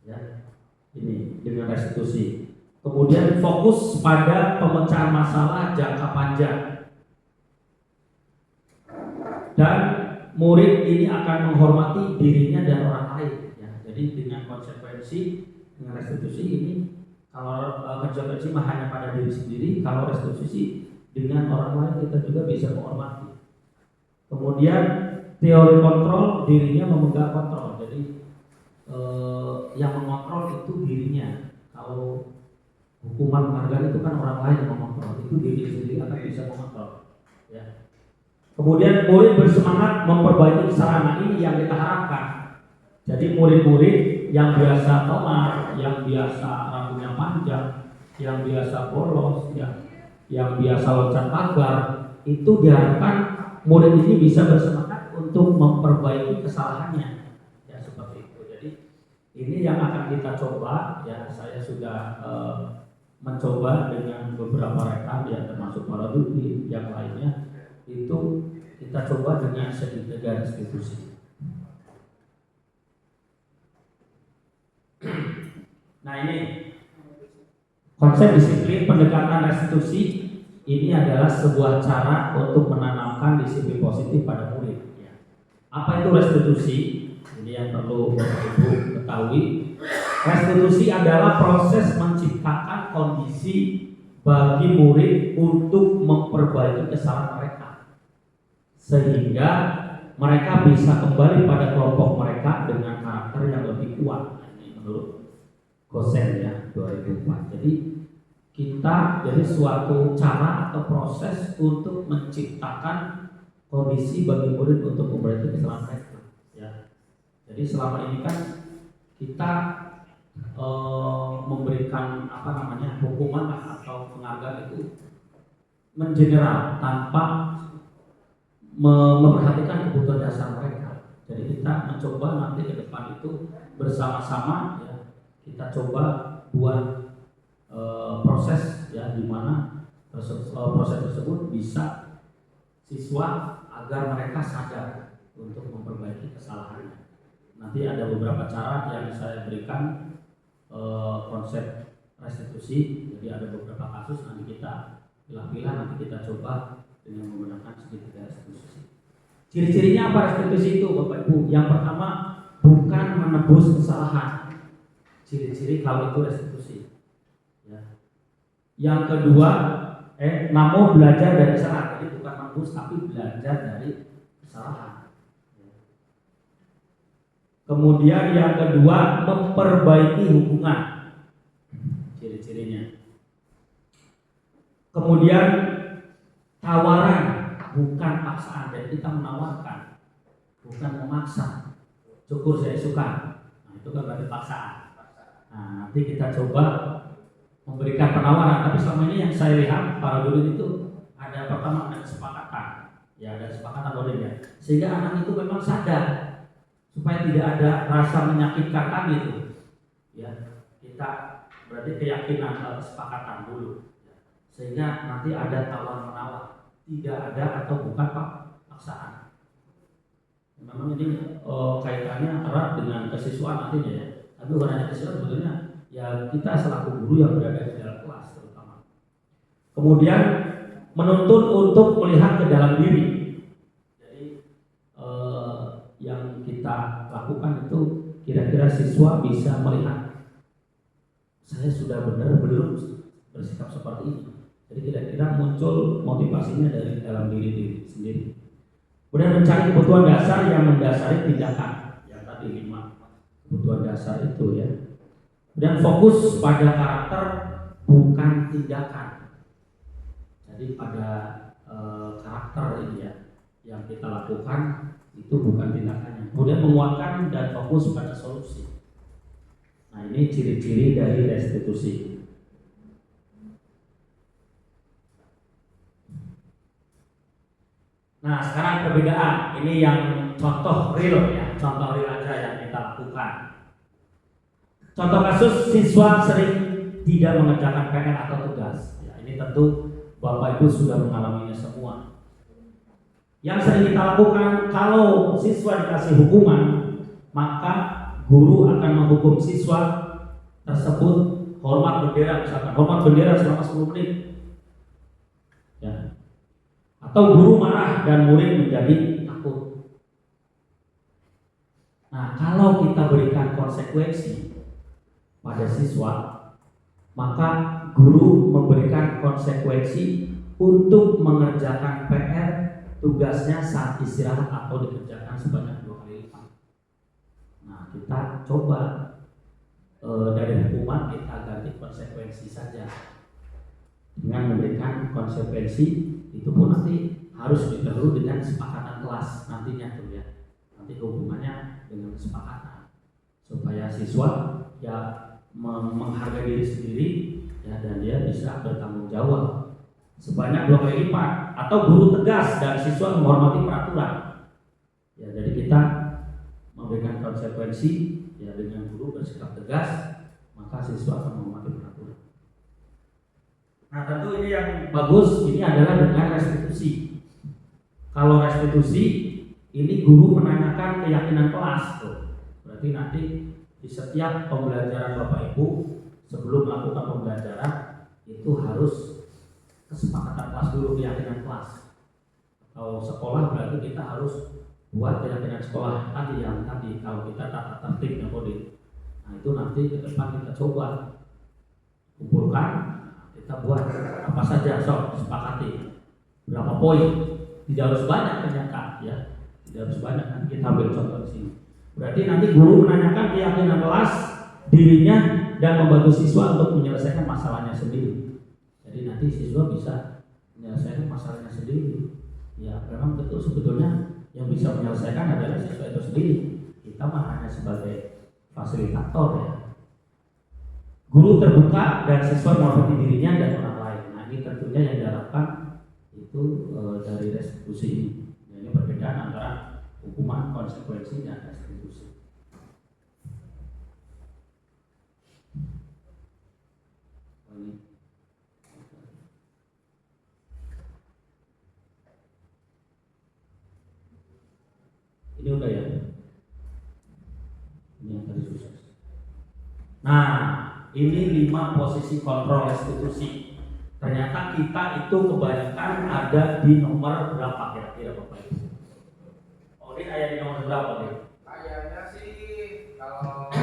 Speaker 4: Ya, ini dengan restitusi. Kemudian fokus pada pemecahan masalah jangka panjang. Dan murid ini akan menghormati dirinya dan orang lain. Jadi dengan konsekuensi, dengan restitusi ini, kalau konsekuensi mah hanya pada diri sendiri, kalau restitusi dengan orang lain kita juga bisa menghormati. Kemudian teori kontrol, dirinya memegang kontrol. Jadi yang mengontrol itu dirinya. Kalau hukuman penghargaan itu kan orang lain yang mengontrol, itu diri sendiri akan bisa mengontrol. Ya. Kemudian murid bersemangat memperbaiki kesalahan. Nah, ini yang kita harapkan. Jadi murid-murid yang biasa telat, yang biasa rambutnya panjang, yang biasa bolos, yang biasa loncat pagar, itu diharapkan murid ini bisa bersemangat untuk memperbaiki kesalahannya. Ya seperti itu. Jadi ini yang akan kita coba. Ya saya sudah mencoba dengan beberapa rekan, ya termasuk para dudi yang lainnya. Itu kita coba dengan segitiga restitusi. Nah ini konsep disiplin pendekatan restitusi ini adalah sebuah cara untuk menanamkan disiplin positif pada murid. Apa itu restitusi? Ini yang perlu Ibu ketahui. Restitusi adalah proses menciptakan kondisi bagi murid untuk memperbaiki kesalahan mereka, sehingga mereka bisa kembali pada kelompok mereka dengan karakter yang lebih kuat. Menurut Gosen ya 2004. Jadi kita jadi suatu cara atau proses untuk menciptakan kondisi bagi murid untuk memperbaiki kesalahan mereka. Ya. Jadi selama ini kan kita memberikan hukuman atau penghargaan itu mengeneral tanpa memperhatikan kebutuhan dasar mereka. Jadi kita mencoba nanti ke depan itu bersama-sama ya, kita coba buat proses ya di mana proses tersebut bisa siswa agar mereka sadar untuk memperbaiki kesalahannya. Nanti ada beberapa cara yang saya berikan konsep restitusi ya. Jadi ada beberapa kasus nanti kita pilah-pilah, nanti kita coba dengan menggunakan segitiga restitusi. Ciri-cirinya apa restitusi itu, Bapak Ibu? Yang pertama, bukan menebus kesalahan. Ciri-ciri kalau itu restitusi. Ya. Yang kedua, namun belajar dari kesalahan. Jadi bukan menebus, tapi belajar dari kesalahan. Kemudian yang kedua, memperbaiki hubungan. Ciri-cirinya. Kemudian tawaran, bukan paksaan. Jadi kita menawarkan, bukan memaksa. Syukur saya suka. Nah, itu kan berarti paksaan. Nah, nanti kita coba memberikan penawaran. Tapi selama ini yang saya lihat para guru itu ada pertama ada kesepakatan. Ya, ada kesepakatan boleh ya. Sehingga anak itu memang sadar supaya tidak ada rasa menyakitkan tadi itu. Ya, kita berarti keyakinan atau kesepakatan dulu. Sehingga nanti ada tawar-menawar, tidak ada atau bukan paksaan. Memang ini kaitannya erat dengan kesiswaan nantinya ya. Tapi bukan hanya kesiswaan, sebetulnya ya kita selaku guru yang berada di dalam kelas terutama. Kemudian menuntun untuk melihat ke dalam diri. Jadi yang kita lakukan itu kira-kira siswa bisa melihat saya sudah benar belum bersikap seperti ini. Jadi kira-kira muncul motivasinya dari dalam diri sendiri. Kemudian mencari kebutuhan dasar yang mendasari tindakan. Yang tadi 5 kebutuhan dasar itu ya. Dan fokus pada karakter bukan tindakan. Jadi pada karakter ini ya yang kita lakukan itu bukan tindakannya. Kemudian menguatkan dan fokus pada solusi. Nah, ini ciri-ciri dari restitusi. Nah, sekarang perbedaan. Ini yang contoh real ya, contoh real aja yang kita lakukan. Contoh kasus siswa sering tidak mengerjakan PR atau tugas. Ya, ini tentu Bapak Ibu sudah mengalaminya semua. Yang sering kita lakukan, kalau siswa dikasih hukuman, maka guru akan menghukum siswa tersebut hormat bendera, misalkan hormat bendera selama 10 menit. Ya. Atau guru marah dan murid menjadi takut. Nah, kalau kita berikan konsekuensi pada siswa, maka guru memberikan konsekuensi untuk mengerjakan PR tugasnya saat istirahat atau dikerjakan sebanyak 2 kali lipat. Nah, kita coba dari hukuman kita ganti konsekuensi saja dengan memberikan konsekuensi. Itu pun nanti harus didahului dengan kesepakatan kelas nantinya tuh ya. Nanti hubungannya dengan kesepakatan supaya siswa ya menghargai diri sendiri ya, dan dia bisa bertanggung jawab sebanyak 2 kali lipat. Atau guru tegas dan siswa menghormati peraturan. Ya, jadi kita memberikan konsekuensi ya dengan guru bersikap tegas, maka siswa akan menghormati peraturan. Nah, tentu ini yang bagus ini adalah dengan restitusi. Kalau restitusi ini guru menanyakan keyakinan kelas tuh. Berarti nanti di setiap pembelajaran Bapak Ibu sebelum melakukan pembelajaran itu harus kesepakatan kelas dulu, keyakinan kelas. Kalau sekolah berarti kita harus buat keyakinan sekolah tadi yang tadi kalau kita tata tertib metode. Nah, itu nanti ke depan kita coba kumpulkan, kita buat apa saja, sepakati berapa poin. Tidak harus banyak ternyata ya, tidak harus banyak. Nanti kita ambil contoh di sini. Berarti nanti guru menanyakan keyakinan kelas dirinya dan membantu siswa untuk menyelesaikan masalahnya sendiri. Jadi nanti siswa bisa menyelesaikan masalahnya sendiri. Ya, memang betul sebetulnya yang bisa menyelesaikan adalah siswa itu sendiri. Kita mah hanya sebagai fasilitator ya. Guru terbuka dan siswa menghormati dirinya dan orang lain. Nah, ini tentunya yang diharapkan itu dari restitusi ini. Ya, ini perbedaan antara hukuman, konsekuensi dan restitusi. Ini udah ya. Ini yang tadi sukses. Nah, ini 5 posisi kontrol restitusi. Ternyata kita itu kebanyakan ada di nomor berapa kira-kira Bapak Ibu? Oh, ini ada di nomor berapa nih?
Speaker 2: Kayaknya sih kalau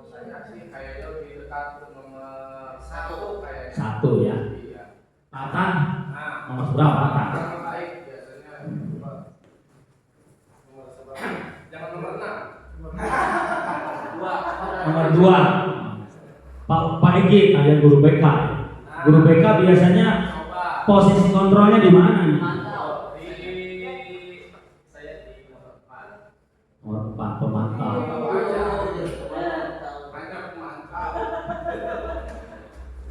Speaker 2: saya sih kayaknya lebih dekat ke nomor 1 kayaknya.
Speaker 4: 1 ya.
Speaker 2: Iya.
Speaker 4: Tatan,
Speaker 2: Nah,
Speaker 4: nomor berapa Tatan?
Speaker 2: yang baik biasanya nomor seberapa? Jangan nomor 6.
Speaker 4: Nomor 2. Pak Egi, kalian guru BK. Guru BK biasanya
Speaker 2: Coba.
Speaker 4: posisi kontrolnya di mana nih?
Speaker 2: Saya di nomor 4.
Speaker 4: Nomor 4 pemantau.
Speaker 2: Banyak pemantau.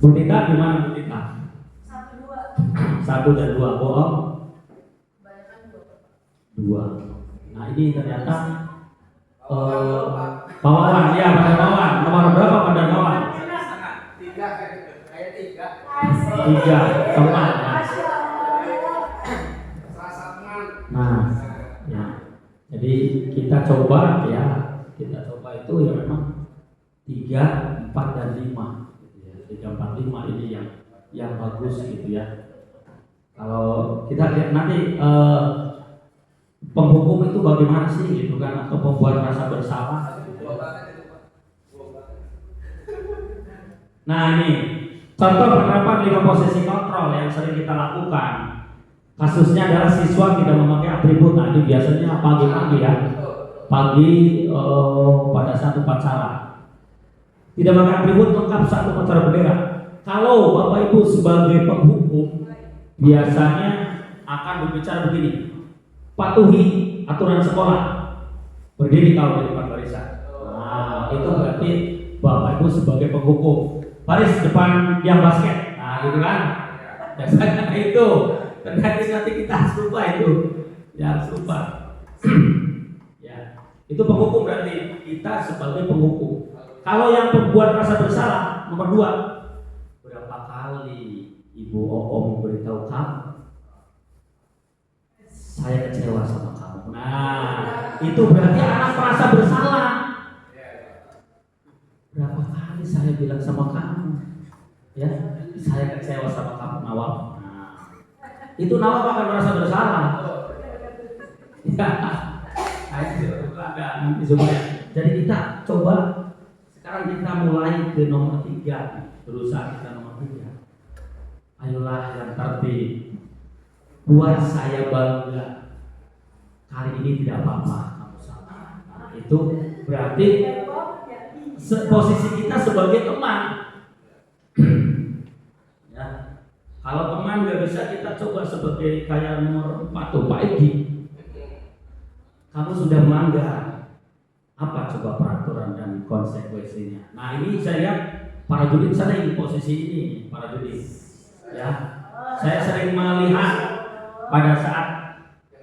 Speaker 4: Bu Tita di mana Bu Tita? 1 dan 2 bohong. 2. Nah ini ternyata Pak Wawan, ya Pak Wawan. Nomor berapa Pak Wawan?
Speaker 2: 3 kayak 3.
Speaker 4: 3, teman ya.
Speaker 2: Sasangan.
Speaker 4: Nah, ya. Jadi kita coba ya, itu ya memang 3, 4 dan 5. Gitu ya. 3, 4, 5 ini yang bagus gitu ya. Kalau kita lihat nanti penghukum itu bagaimana sih gitu kan, atau pembuat rasa bersalah. Nah ini contoh penerapan 5 posisi kontrol yang sering kita lakukan. Kasusnya adalah siswa tidak memakai atribut. Nah ini biasanya pagi-pagi ya, pagi pada saat upacara tidak memakai atribut lengkap saat upacara bendera. Kalau Bapak Ibu sebagai penghukum biasanya akan berbicara begini: patuhi aturan sekolah, berdiri kalau di depan barisan. Nah itu berarti Bapak Ibu sebagai penghukum, baris depan yang basket. Nah gitu kan, biasanya itu. Ternyata nanti kita harus lupa itu, ya harus lupa. Ya, itu penghukum berarti kita sebagai penghukum. Kalau yang pembuat rasa bersalah, nomor 2, berapa kali Ibu Oo memberitahu kamu, saya kecewa sama kamu. Nah, itu berarti anak merasa bersalah. Berapa kali saya bilang sama kamu, ya, saya kecewa sama kamu Nawab. Itu Nawab akan merasa bersalah. Ya, ada nanti supaya. Jadi kita coba sekarang kita mulai ke nomor 3, berusaha kita nomor 3. Ayolah yang tertib, buat saya bangga. Kali ini tidak apa-apa kamu salah. Nah, itu berarti posisi kita sebagai teman. Kalau teman nggak bisa, kita coba sebagai kayak nomor 4 tuh Pak Egi. Kamu sudah melanggar. Apa coba peraturan dan konsekuensinya? Nah ini saya lihat para juri sering posisi ini, para juri. Ya, saya sering melihat pada saat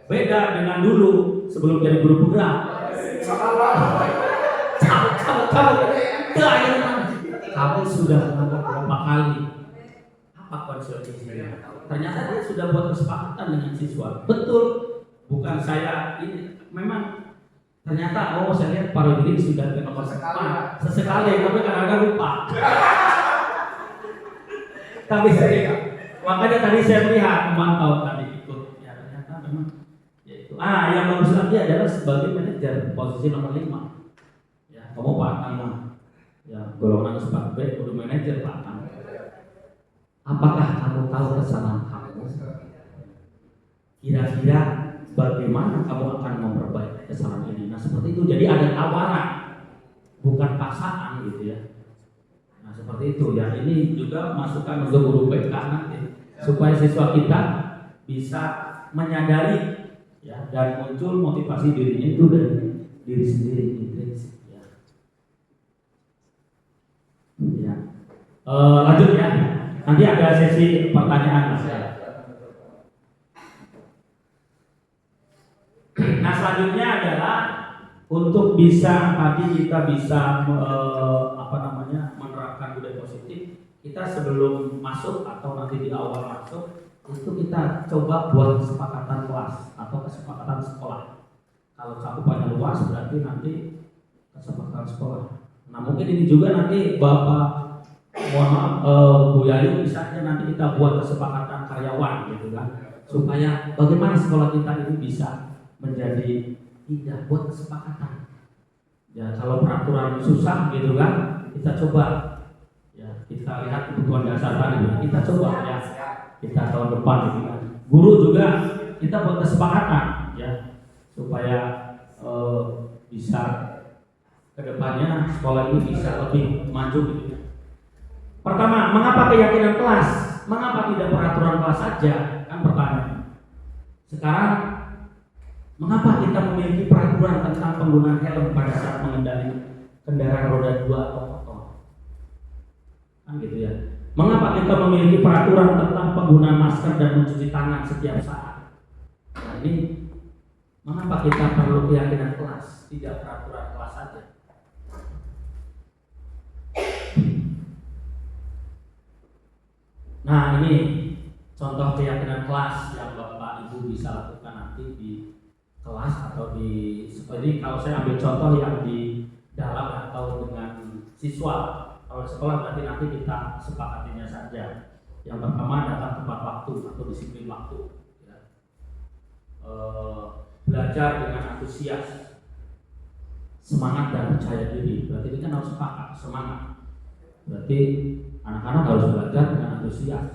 Speaker 4: beda dengan dulu sebelum jadi guru program. Kamu sudah melanggar berapa kali? Apa konsekuensinya? Ternyata dia sudah buat kesepakatan dengan siswa. Betul, bukan saya ini. Memang ternyata saya lihat para juri sudah ke nomor 4 sesekali, tapi kadang-kadang lupa. Tapi makanya tadi saya melihat memantau tadi ikut. Ya ternyata memang ya itu. Yang bagus lagi adalah sebagai manajer posisi nomor 5. Ya, kamu Pak Tang. Ya, golongan 4B kudu manajer Pak Tang. Apakah kamu tahu kesalahan kamu? Kira-kira bagaimana kamu akan memperbaiki kesalahan ini? Nah seperti itu. Jadi ada tawaran, bukan paksaan gitu ya. Nah seperti itu ya. Ini juga masukan untuk guru BK nanti, supaya siswa kita bisa menyadari ya, dan muncul motivasi dirinya itu dari diri sendiri. Ya. Ya. Lanjut ya. Nanti ada sesi pertanyaan Mas. Nah selanjutnya adalah untuk bisa tadi kita bisa menerapkan budaya positif. Kita sebelum masuk atau nanti di awal masuk itu kita coba buat kesepakatan kelas atau kesepakatan sekolah. Kalau cakupannya luas berarti nanti kesepakatan sekolah. Nah mungkin ini juga nanti Bapak, mohon maaf, Bu Yayu, bisa aja nanti kita buat kesepakatan karyawan gitu kan, supaya bagaimana sekolah kita ini bisa menjadi indah, buat kesepakatan. Ya kalau peraturan susah gitu kan, kita coba ya, kita lihat kebutuhan dasar tadi, kita coba ya, kita tahun depan gitu kan. Guru juga kita buat kesepakatan ya, supaya bisa kedepannya sekolah ini bisa lebih maju gitu. Pertama, mengapa keyakinan kelas? Mengapa tidak peraturan kelas saja? Kan pertanyaan. Sekarang, mengapa kita memiliki peraturan tentang penggunaan helm pada saat mengendarai kendaraan roda 2 atau motor? Kan gitu ya. Mengapa kita memiliki peraturan tentang penggunaan masker dan mencuci tangan setiap saat? Nah ini, mengapa kita perlu keyakinan kelas, tidak peraturan kelas saja? Nah ini contoh keyakinan kelas yang Bapak Ibu bisa lakukan nanti di kelas atau di seperti kalau saya ambil contoh yang di dalam atau dengan siswa. Kalau sekolah berarti nanti kita sepakatinya saja. Yang pertama datang tepat waktu atau disiplin waktu. Ya. Belajar dengan antusias, semangat dan percaya diri. Berarti ini kan harus sepakat, semangat. Berarti anak-anak harus belajar dengan antusias,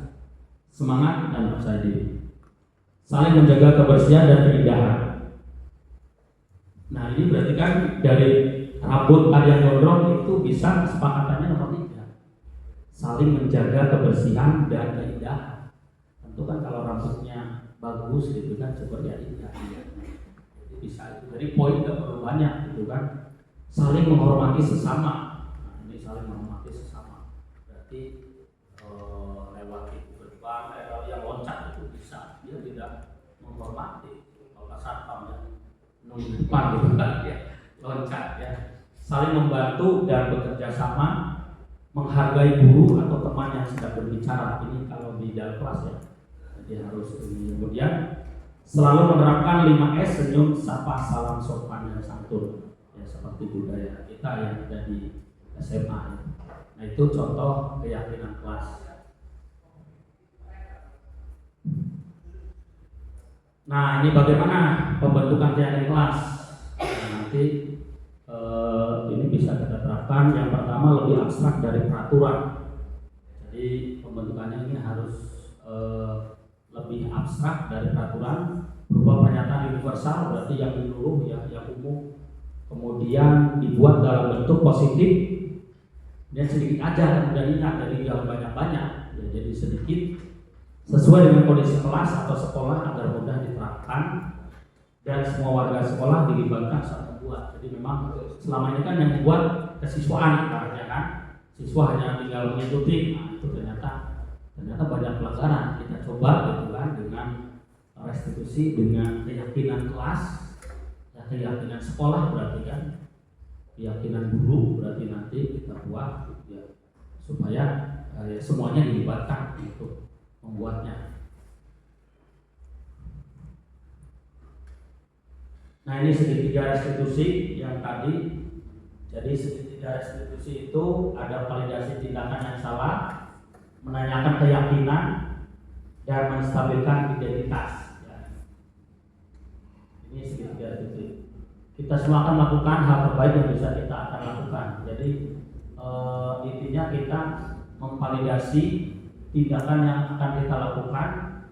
Speaker 4: semangat dan percaya diri. Saling menjaga kebersihan dan keindahan. Nah ini berarti kan dari rambut kalian gondrong itu bisa kesepakatannya nomor 3. Saling menjaga kebersihan dan keindahan. Tentu kan kalau rambutnya bagus gitu kan seperti indah. Jadi bisa itu. Jadi poin nggak perlu banyak gitu kan. Saling menghormati sesama. Nah ini saling menghormati sesama. Berarti lewat itu gerbang yang loncat itu bisa. Dia tidak menghormati. Kalau satpam ya nunggu depan gitu kan ya loncat ya. Saling membantu dan bekerja sama, menghargai guru atau teman yang sedang berbicara. Ini kalau di dalam kelas ya. Jadi harus ini. Kemudian selalu menerapkan 5S, senyum, sapa, salam, sopan dan santun. Ya seperti budaya kita yang ada di SMA. Ya. Nah itu contoh keyakinan kelas. Nah ini bagaimana pembentukan keyakinan kelas? Nah, nanti ini bisa kita terapkan. Yang pertama lebih abstrak dari peraturan. Jadi pembentukannya ini harus lebih abstrak dari peraturan, berupa pernyataan universal, berarti yang menyeluruh ya, yang umum. Kemudian dibuat dalam bentuk positif dan sedikit aja, kemudian ingat, jadi jangan banyak-banyak ya, jadi sedikit sesuai dengan kondisi kelas atau sekolah agar mudah diterapkan dan semua warga sekolah dilibatkan saat membuat. Jadi memang selama ini kan yang membuat kesiswaan ibaratnya kan, siswa hanya tinggal mengikuti. Nah itu ternyata banyak pelanggaran. Kita coba gitu kan dengan restitusi, dengan keyakinan kelas, ya, keyakinan sekolah berarti kan, keyakinan guru berarti nanti kita buat ya, supaya ya, semuanya dilibatkan untuk membuatnya. Nah ini segitiga restitusi yang tadi. Jadi segitiga restitusi itu ada validasi tindakan yang salah, menanyakan keyakinan, dan menstabilkan identitas. Ya. Ini segitiga restitusi. Kita semua akan melakukan hal terbaik yang bisa kita akan lakukan. Jadi intinya kita memvalidasi tindakan yang akan kita lakukan,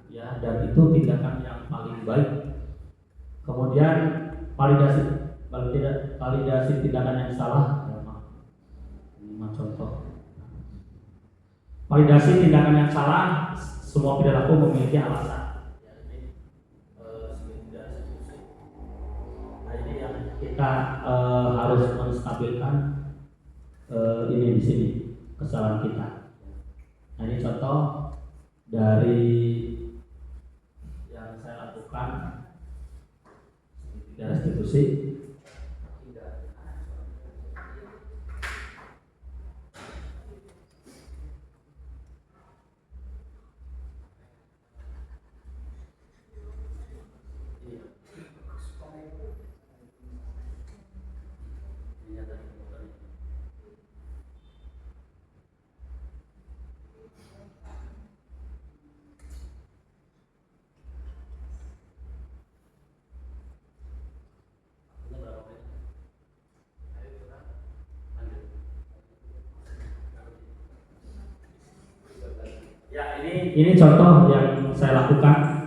Speaker 4: ya, dan itu tindakan yang paling baik. Kemudian validasi tindakan yang salah. Ini contoh. Validasi tindakan yang salah, semua perilaku memiliki alasan. Nah ini yang kita harus menstabilkan ini di sini kesalahan kita. Nah ini contoh dari yang saya lakukan restitusi. ini contoh yang saya lakukan.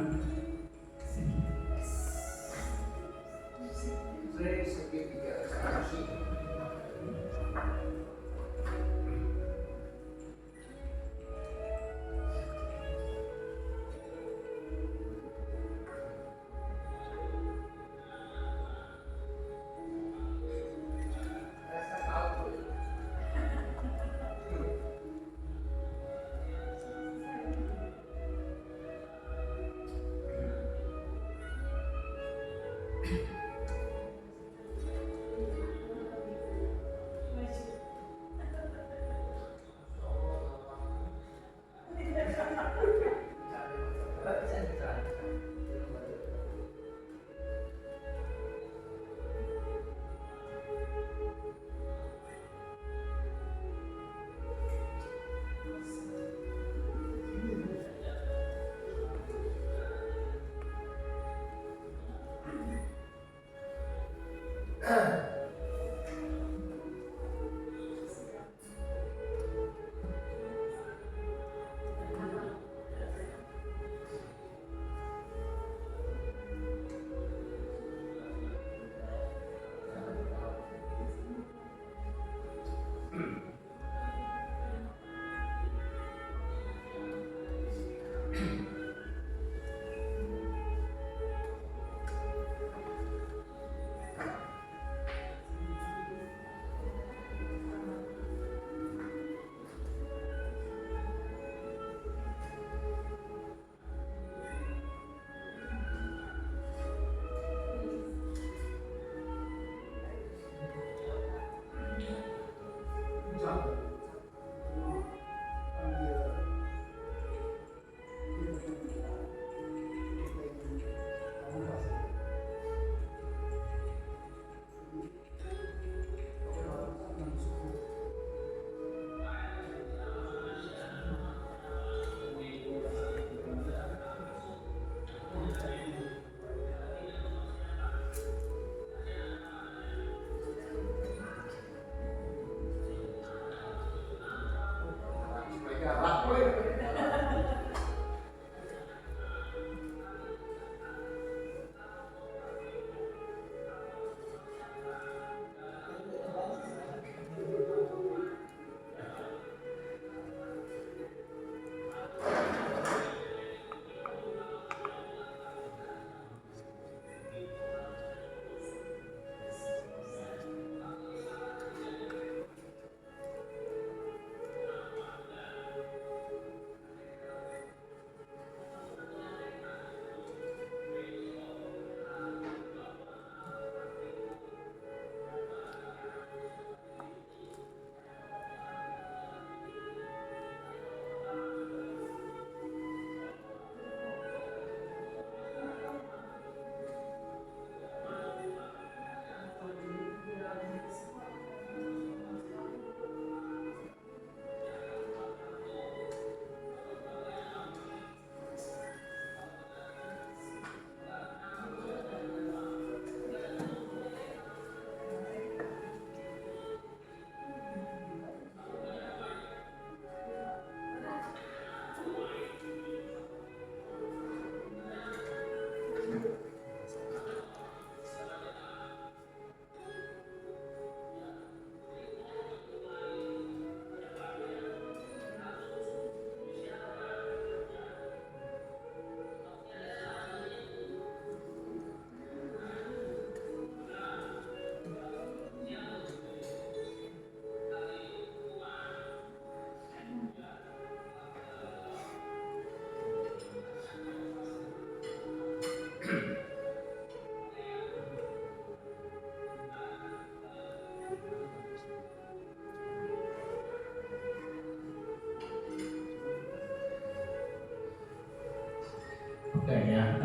Speaker 3: Oke ya,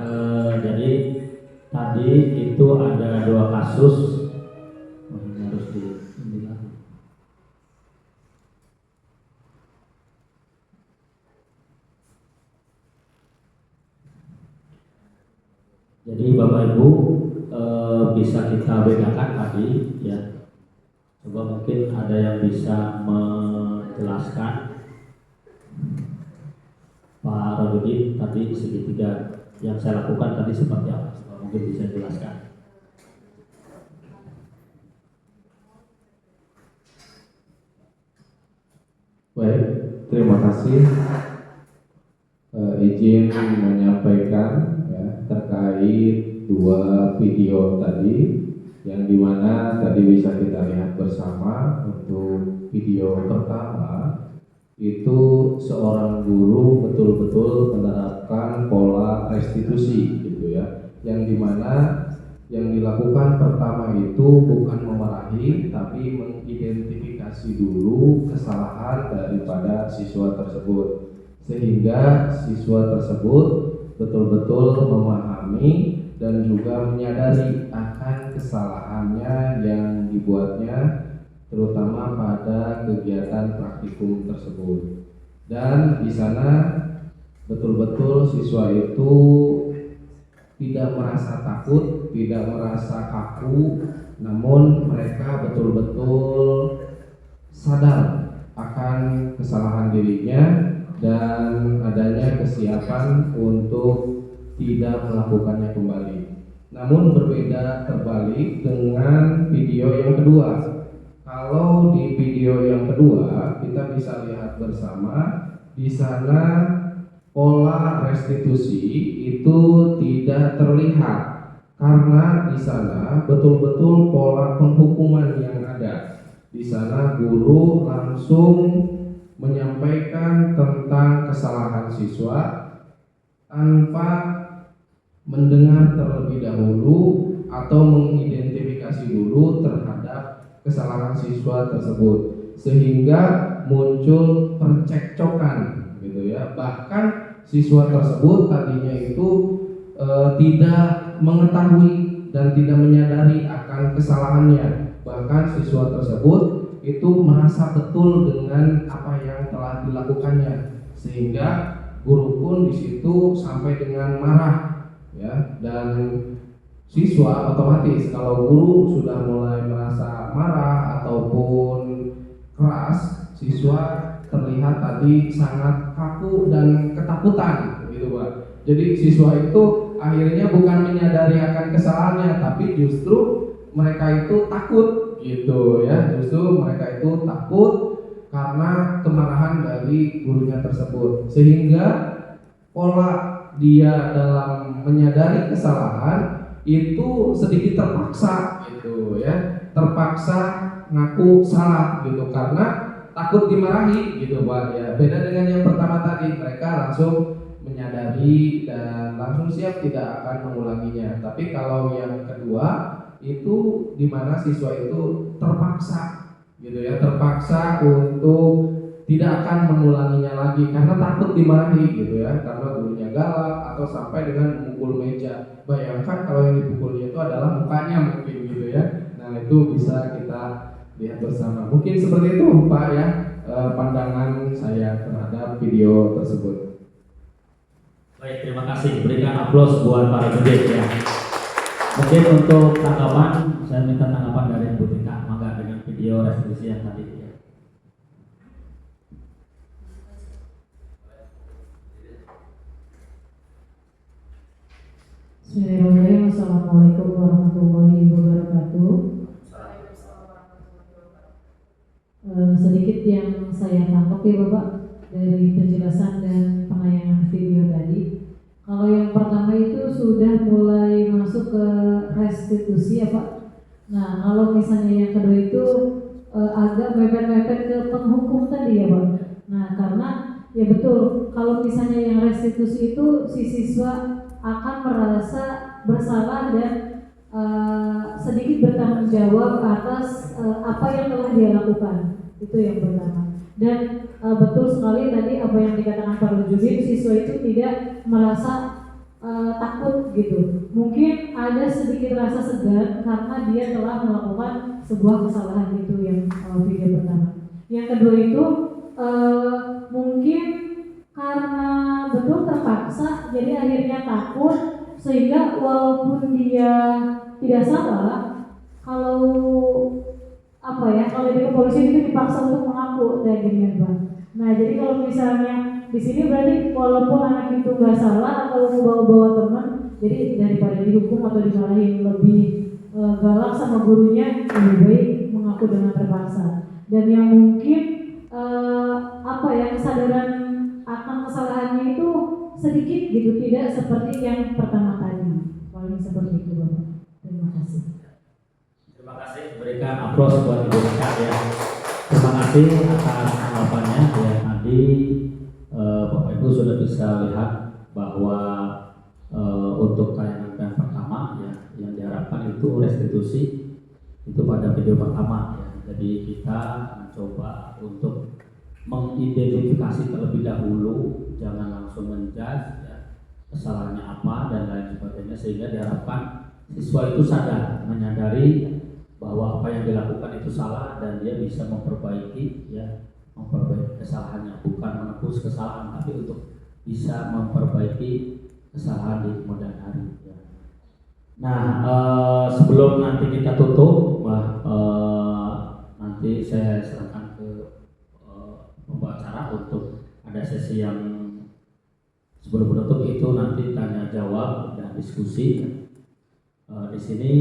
Speaker 3: jadi tadi itu ada 2 kasus yang harus dibilang. Jadi Bapak Ibu bisa kita bedakan tadi ya. Coba mungkin ada yang bisa menjelaskan. Pak Rodudi tadi segitiga yang saya lakukan tadi seperti apa? Mungkin bisa jelaskan.
Speaker 5: Baik, terima kasih. Izin menyampaikan ya, terkait dua video tadi, yang dimana tadi bisa kita lihat bersama. Untuk video pertama itu seorang guru betul-betul menerapkan pola restitusi gitu ya, yang dimana yang dilakukan pertama itu bukan memarahi, tapi mengidentifikasi dulu kesalahan daripada siswa tersebut, sehingga siswa tersebut betul-betul memahami dan juga menyadari akan kesalahannya yang dibuatnya, terutama pada kegiatan praktikum tersebut. Dan di sana betul-betul siswa itu tidak merasa takut, tidak merasa kaku, namun mereka betul-betul sadar akan kesalahan dirinya dan adanya kesiapan untuk tidak melakukannya kembali. Namun berbeda terbalik dengan video yang kedua. Kalau di video yang kedua kita bisa lihat bersama, di sana pola restitusi itu tidak terlihat karena di sana betul-betul pola penghukuman yang ada. Di sana guru langsung menyampaikan tentang kesalahan siswa tanpa mendengar terlebih dahulu atau mengidentifikasi dulu terhadap kesalahan siswa tersebut, sehingga muncul percekcokan gitu ya. Bahkan siswa tersebut tadinya itu tidak mengetahui dan tidak menyadari akan kesalahannya. Bahkan siswa tersebut itu merasa betul dengan apa yang telah dilakukannya, sehingga guru pun di situ sampai dengan marah ya. Dan siswa otomatis kalau guru sudah mulai merasa marah ataupun keras, siswa terlihat tadi sangat kaku dan ketakutan gitu Pak. Jadi siswa itu akhirnya bukan menyadari akan kesalahannya, tapi justru mereka itu takut gitu ya. Justru mereka itu takut karena kemarahan dari gurunya tersebut, sehingga pola dia dalam menyadari kesalahan itu sedikit terpaksa gitu ya, terpaksa ngaku salah gitu karena takut dimarahi gitu Pak ya. Beda dengan yang pertama tadi, mereka langsung menyadari dan langsung siap tidak akan mengulanginya. Tapi kalau yang kedua itu dimana siswa itu terpaksa gitu ya, terpaksa untuk tidak akan mengulanginya lagi karena takut dimarahi gitu ya, karena gurunya galak atau sampai dengan memukul meja. Bayangkan kalau yang dipukulnya itu adalah mukanya mungkin gitu ya. Nah itu bisa kita lihat bersama. Mungkin seperti itu Pak ya, pandangan saya terhadap video tersebut.
Speaker 4: Baik, terima kasih. Berikan aplaus buat para juri ya. Mungkin untuk tanggapan, saya minta tanggapan dari Bu Tika, maka dengan video restitusi yang tadi ya.
Speaker 1: Bismillahirrahmanirrahim. Assalamualaikum warahmatullahi wabarakatuh. Sedikit yang saya tangkap ya Bapak dari penjelasan dan penayangan video tadi. Kalau yang pertama itu sudah mulai masuk ke restitusi ya Pak. Nah kalau misalnya yang kedua itu agak mepet-mepet ke penghukum tadi ya Pak. Nah karena ya betul, kalau misalnya yang restitusi itu si siswa akan merasa bersalah dan sedikit bertanggung jawab atas apa yang telah dia lakukan. Itu yang pertama. Dan betul sekali tadi apa yang dikatakan Pak Rujudin, siswa itu tidak merasa takut gitu. Mungkin ada sedikit rasa segan karena dia telah melakukan sebuah kesalahan, itu yang video pertama. Yang kedua itu mungkin karena betul terpaksa, jadi akhirnya takut, sehingga walaupun dia tidak salah, kalau apa ya, kalau di kepolisian itu dipaksa untuk mengaku dan gini Pak. Nah jadi kalau misalnya di sini berarti walaupun anak itu nggak salah atau bawa-bawa teman, jadi daripada dihukum atau dimarahin lebih galak sama gurunya, lebih baik mengaku dengan terpaksa. Dan yang mungkin kesadaran akan kesalahannya itu sedikit gitu, tidak seperti yang pertama tadi. Paling seperti itu, Bapak. Terima kasih.
Speaker 4: Terima kasih, berikan aplaus buat Ibu Eka ya. Terima kasih atas tanggapannya ya. Tadi Bapak Ibu sudah bisa lihat bahwa untuk tayangan yang pertama ya, yang diharapkan itu restitusi itu pada video pertama ya. Jadi kita mencoba untuk mengidentifikasi terlebih dahulu, jangan langsung menjudge ya, kesalahannya apa dan lain sebagainya, sehingga diharapkan siswa itu sadar, menyadari bahwa apa yang dilakukan itu salah dan dia bisa memperbaiki ya, memperbaiki kesalahannya, bukan menebus kesalahan tapi untuk bisa memperbaiki kesalahan di kemudian hari ya. Nah, sebelum nanti kita tutup, nanti saya serahkan ke pembawa acara untuk ada sesi yang sebelum menutup itu nanti tanya jawab dan diskusi. Di sini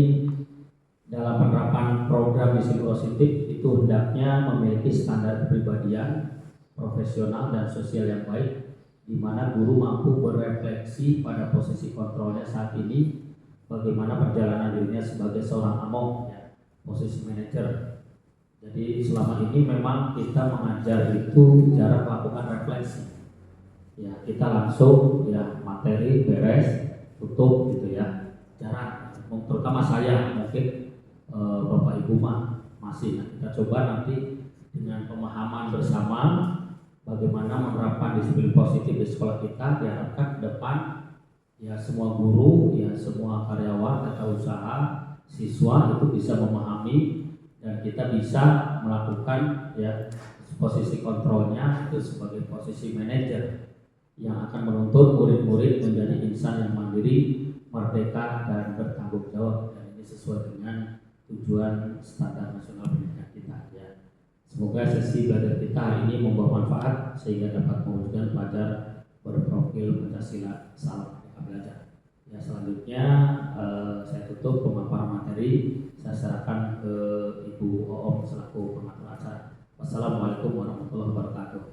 Speaker 4: dalam penerapan program misi positif itu hendaknya memiliki standar kepribadian, profesional dan sosial yang baik, di mana guru mampu berefleksi pada posisi kontrolnya saat ini, bagaimana perjalanan dirinya sebagai seorang among, ya, posisi manajer. Jadi selama ini memang kita mengajar itu cara melakukan refleksi. Ya, kita langsung ya materi beres, tutup gitu ya. Jarang, terutama saya mungkin Bapak Ibu masih. Nah, kita coba nanti dengan pemahaman bersama bagaimana menerapkan disiplin positif di sekolah kita, diharapkan ke depan ya semua guru, ya semua karyawan, tata usaha, siswa itu bisa memahami dan kita bisa melakukan ya posisi kontrolnya itu sebagai posisi manajer yang akan menuntut murid-murid menjadi insan yang mandiri, merdeka dan bertanggung jawab, dan ini sesuai dengan tujuan standar nasional pendidikan kita ya. Semoga sesi belajar kita hari ini membawa manfaat sehingga dapat mewujudkan pelajar berprofil Pancasila salam merdeka belajar. Ya, selanjutnya saya tutup pemaparan materi, saya serahkan ke Ibu Oom selaku pengatur acara. Wassalamualaikum warahmatullahi wabarakatuh.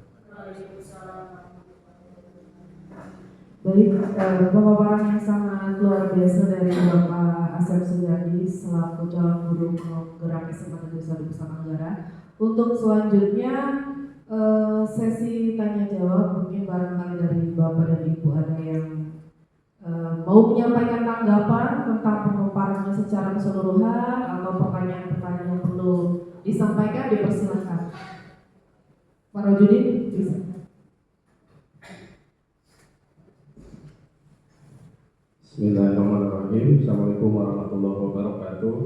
Speaker 1: Baik, pemaparan yang sangat luar biasa dari Bapak Asep Sujadi selaku calon guru penggerak SMA Negeri 1 Pusaka. Untuk selanjutnya sesi tanya jawab, mungkin barangkali dari Bapak dan Ibu ada yang mau menyampaikan tanggapan tentang pemaparannya secara keseluruhan atau pertanyaan-pertanyaan yang perlu disampaikan, dipersilakan. Pak Rojudin bisa.
Speaker 5: Bismillahirrahmanirrahim. Assalamualaikum warahmatullahi wabarakatuh.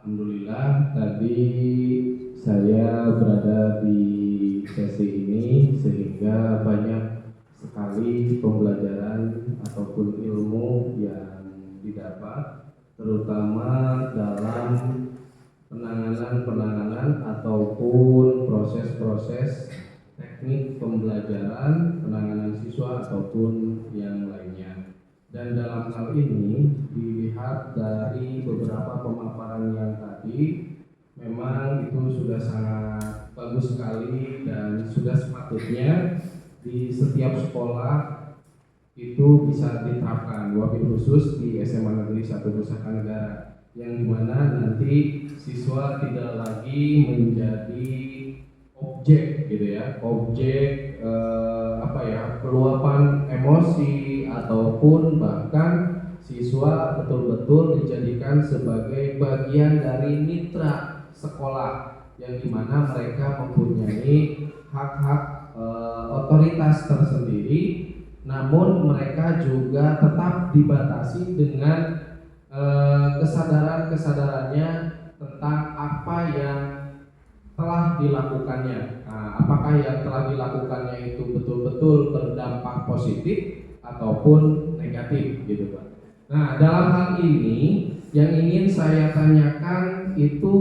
Speaker 5: Alhamdulillah, tadi saya berada di sesi ini sehingga banyak sekali pembelajaran ataupun ilmu yang didapat, terutama dalam penanganan ataupun proses-proses teknik pembelajaran, penanganan siswa ataupun yang lainnya. Dan dalam hal ini dilihat dari beberapa pemaparan yang tadi, memang itu sudah sangat bagus sekali dan sudah sepatutnya di setiap sekolah itu bisa diterapkan, wabil khusus di SMA Negeri 1 Pusaka Negara, yang dimana nanti siswa tidak lagi menjadi objek gitu ya, objek peluapan emosi ataupun bahkan siswa betul-betul dijadikan sebagai bagian dari mitra sekolah, yang dimana mereka mempunyai hak-hak otoritas tersendiri, namun mereka juga tetap dibatasi dengan kesadarannya tentang apa yang telah dilakukannya. Nah, apakah yang telah dilakukannya itu betul-betul berdampak positif ataupun negatif gitu Pak. Nah, dalam hal ini yang ingin saya tanyakan itu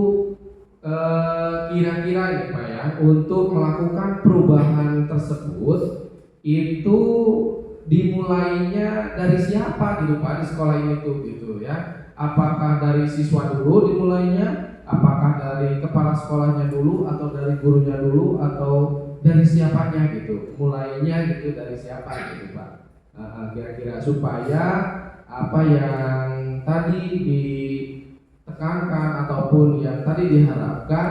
Speaker 5: kira-kira ini Pak ya, untuk melakukan perubahan tersebut itu dimulainya dari siapa gitu Pak di sekolah ini tuh gitu ya? Apakah dari siswa dulu dimulainya? Apakah dari kepala sekolahnya dulu atau dari gurunya dulu atau dari siapanya gitu? Mulainya gitu dari siapa gitu Pak? Kira-kira supaya apa yang tadi ditekankan ataupun yang tadi diharapkan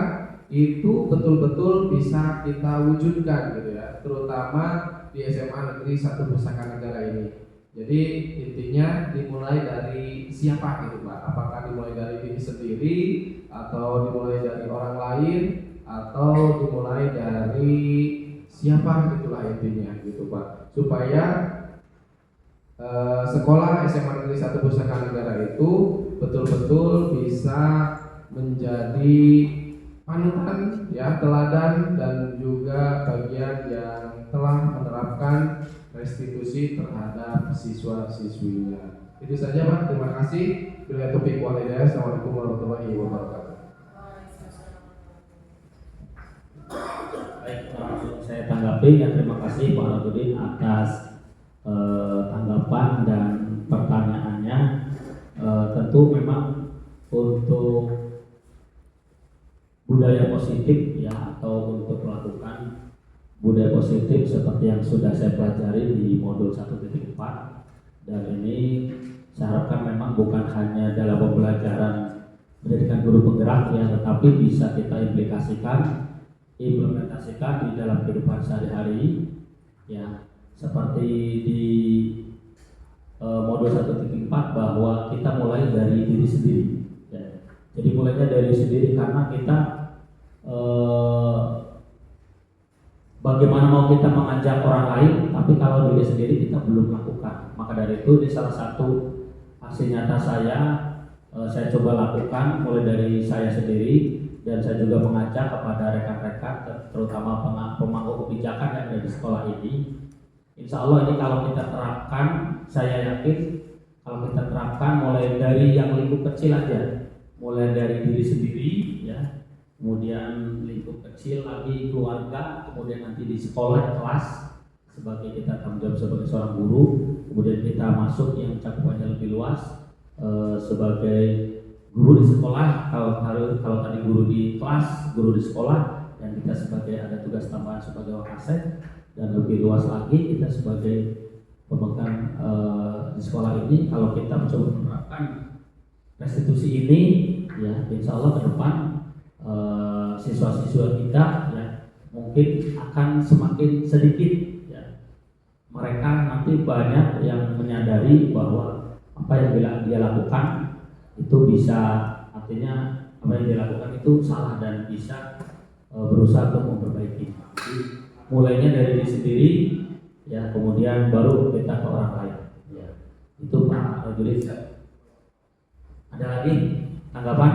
Speaker 5: itu betul-betul bisa kita wujudkan gitu ya, terutama di SMA Negeri 1 Pusaka Negara ini. Jadi intinya dimulai dari siapa gitu Pak? Apakah dimulai dari diri sendiri atau dimulai dari orang lain atau dimulai dari siapa gitulah intinya gitu Pak, supaya sekolah SMA Negeri 1 Pusaka Negara itu betul-betul bisa menjadi panutan ya, teladan dan juga bagian yang telah menerapkan restitusi terhadap siswa-siswinya. Itu saja Pak, terima kasih. Bila taufiq wal hidayah. Assalamualaikum warahmatullahi wabarakatuh.
Speaker 3: Baik, langsung saya tanggapi ya. Terima kasih Pak Radudin atas tanggapan dan pertanyaannya. Tentu memang untuk budaya positif ya, atau untuk melakukan budaya positif seperti yang sudah saya pelajari di modul 1.4, dan ini saya harapkan memang bukan hanya dalam pembelajaran pendidikan guru penggerak ya, tetapi bisa kita implementasikan di dalam kehidupan sehari-hari ya, seperti di modul 1.4 bahwa kita mulai dari diri sendiri ya. Jadi mulainya dari sendiri karena kita bagaimana mau kita mengajak orang lain tapi kalau diri sendiri kita belum lakukan. Maka dari itu di salah satu aksi nyata saya coba lakukan mulai dari saya sendiri, dan saya juga mengajak kepada rekan-rekan terutama pemangku kebijakan yang ada di sekolah ini. Insya Allah ini kalau kita terapkan, saya yakin kalau kita terapkan mulai dari yang lingkup kecil aja, mulai dari diri sendiri ya, kemudian lingkup kecil lagi keluarga, kemudian nanti di sekolah kelas sebagai kita tanggung jawab sebagai seorang guru, kemudian kita masuk yang cakupannya lebih luas sebagai guru di sekolah, kalau tadi guru di kelas, guru di sekolah, dan kita sebagai ada tugas tambahan sebagai wakasek, dan lebih luas lagi kita sebagai pemegang di sekolah ini. Kalau kita mencoba menerapkan restitusi ini ya, insya Allah ke depan siswa-siswa kita ya mungkin akan semakin sedikit ya, mereka nanti banyak yang menyadari bahwa apa yang dia lakukan itu bisa, artinya apa yang dia lakukan itu salah dan bisa berusaha untuk memperbaiki. Jadi, mulainya dari diri sendiri ya, kemudian baru kita ke orang lain ya. Itu Pak Radudin. Ada lagi tanggapan?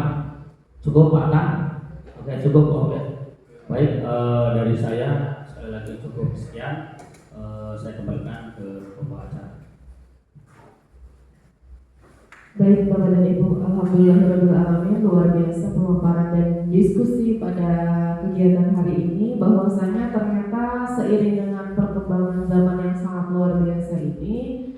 Speaker 3: Cukup Pak Kang? Oke, cukup. Oke. Baik, dari saya sekali lagi cukup sekian. Saya kembalikan ke pembahasan.
Speaker 1: Baik Bapak dan Ibu, alhamdulillahirobbilalamin, luar biasa pemaparan dan diskusi pada kegiatan hari ini. Bahwasanya ternyata seiring dengan perkembangan zaman yang sangat luar biasa ini,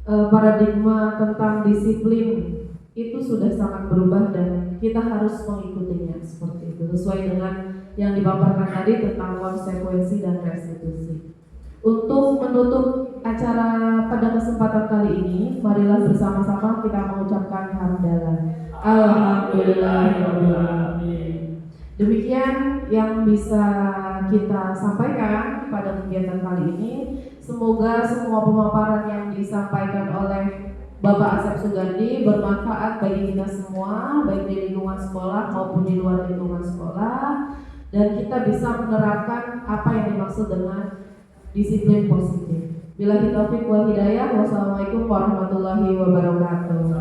Speaker 1: paradigma tentang disiplin itu sudah sangat berubah dan kita harus mengikutinya seperti itu, sesuai dengan yang dipaparkan tadi tentang konsekuensi dan restitusi. Untuk menutup acara pada kesempatan kali ini, marilah bersama-sama kita mengucapkan hamdalah. Alhamdulillahirobbilalamin. Demikian yang bisa kita sampaikan pada kegiatan kali ini. Semoga semua pemaparan yang disampaikan oleh Bapak Asep Sugandi bermanfaat bagi kita semua, baik di lingkungan sekolah maupun di luar lingkungan sekolah, dan kita bisa menerapkan apa yang dimaksud dengan disiplin positif. Billahi taufiq wal hidayah. Wassalamualaikum warahmatullahi wabarakatuh.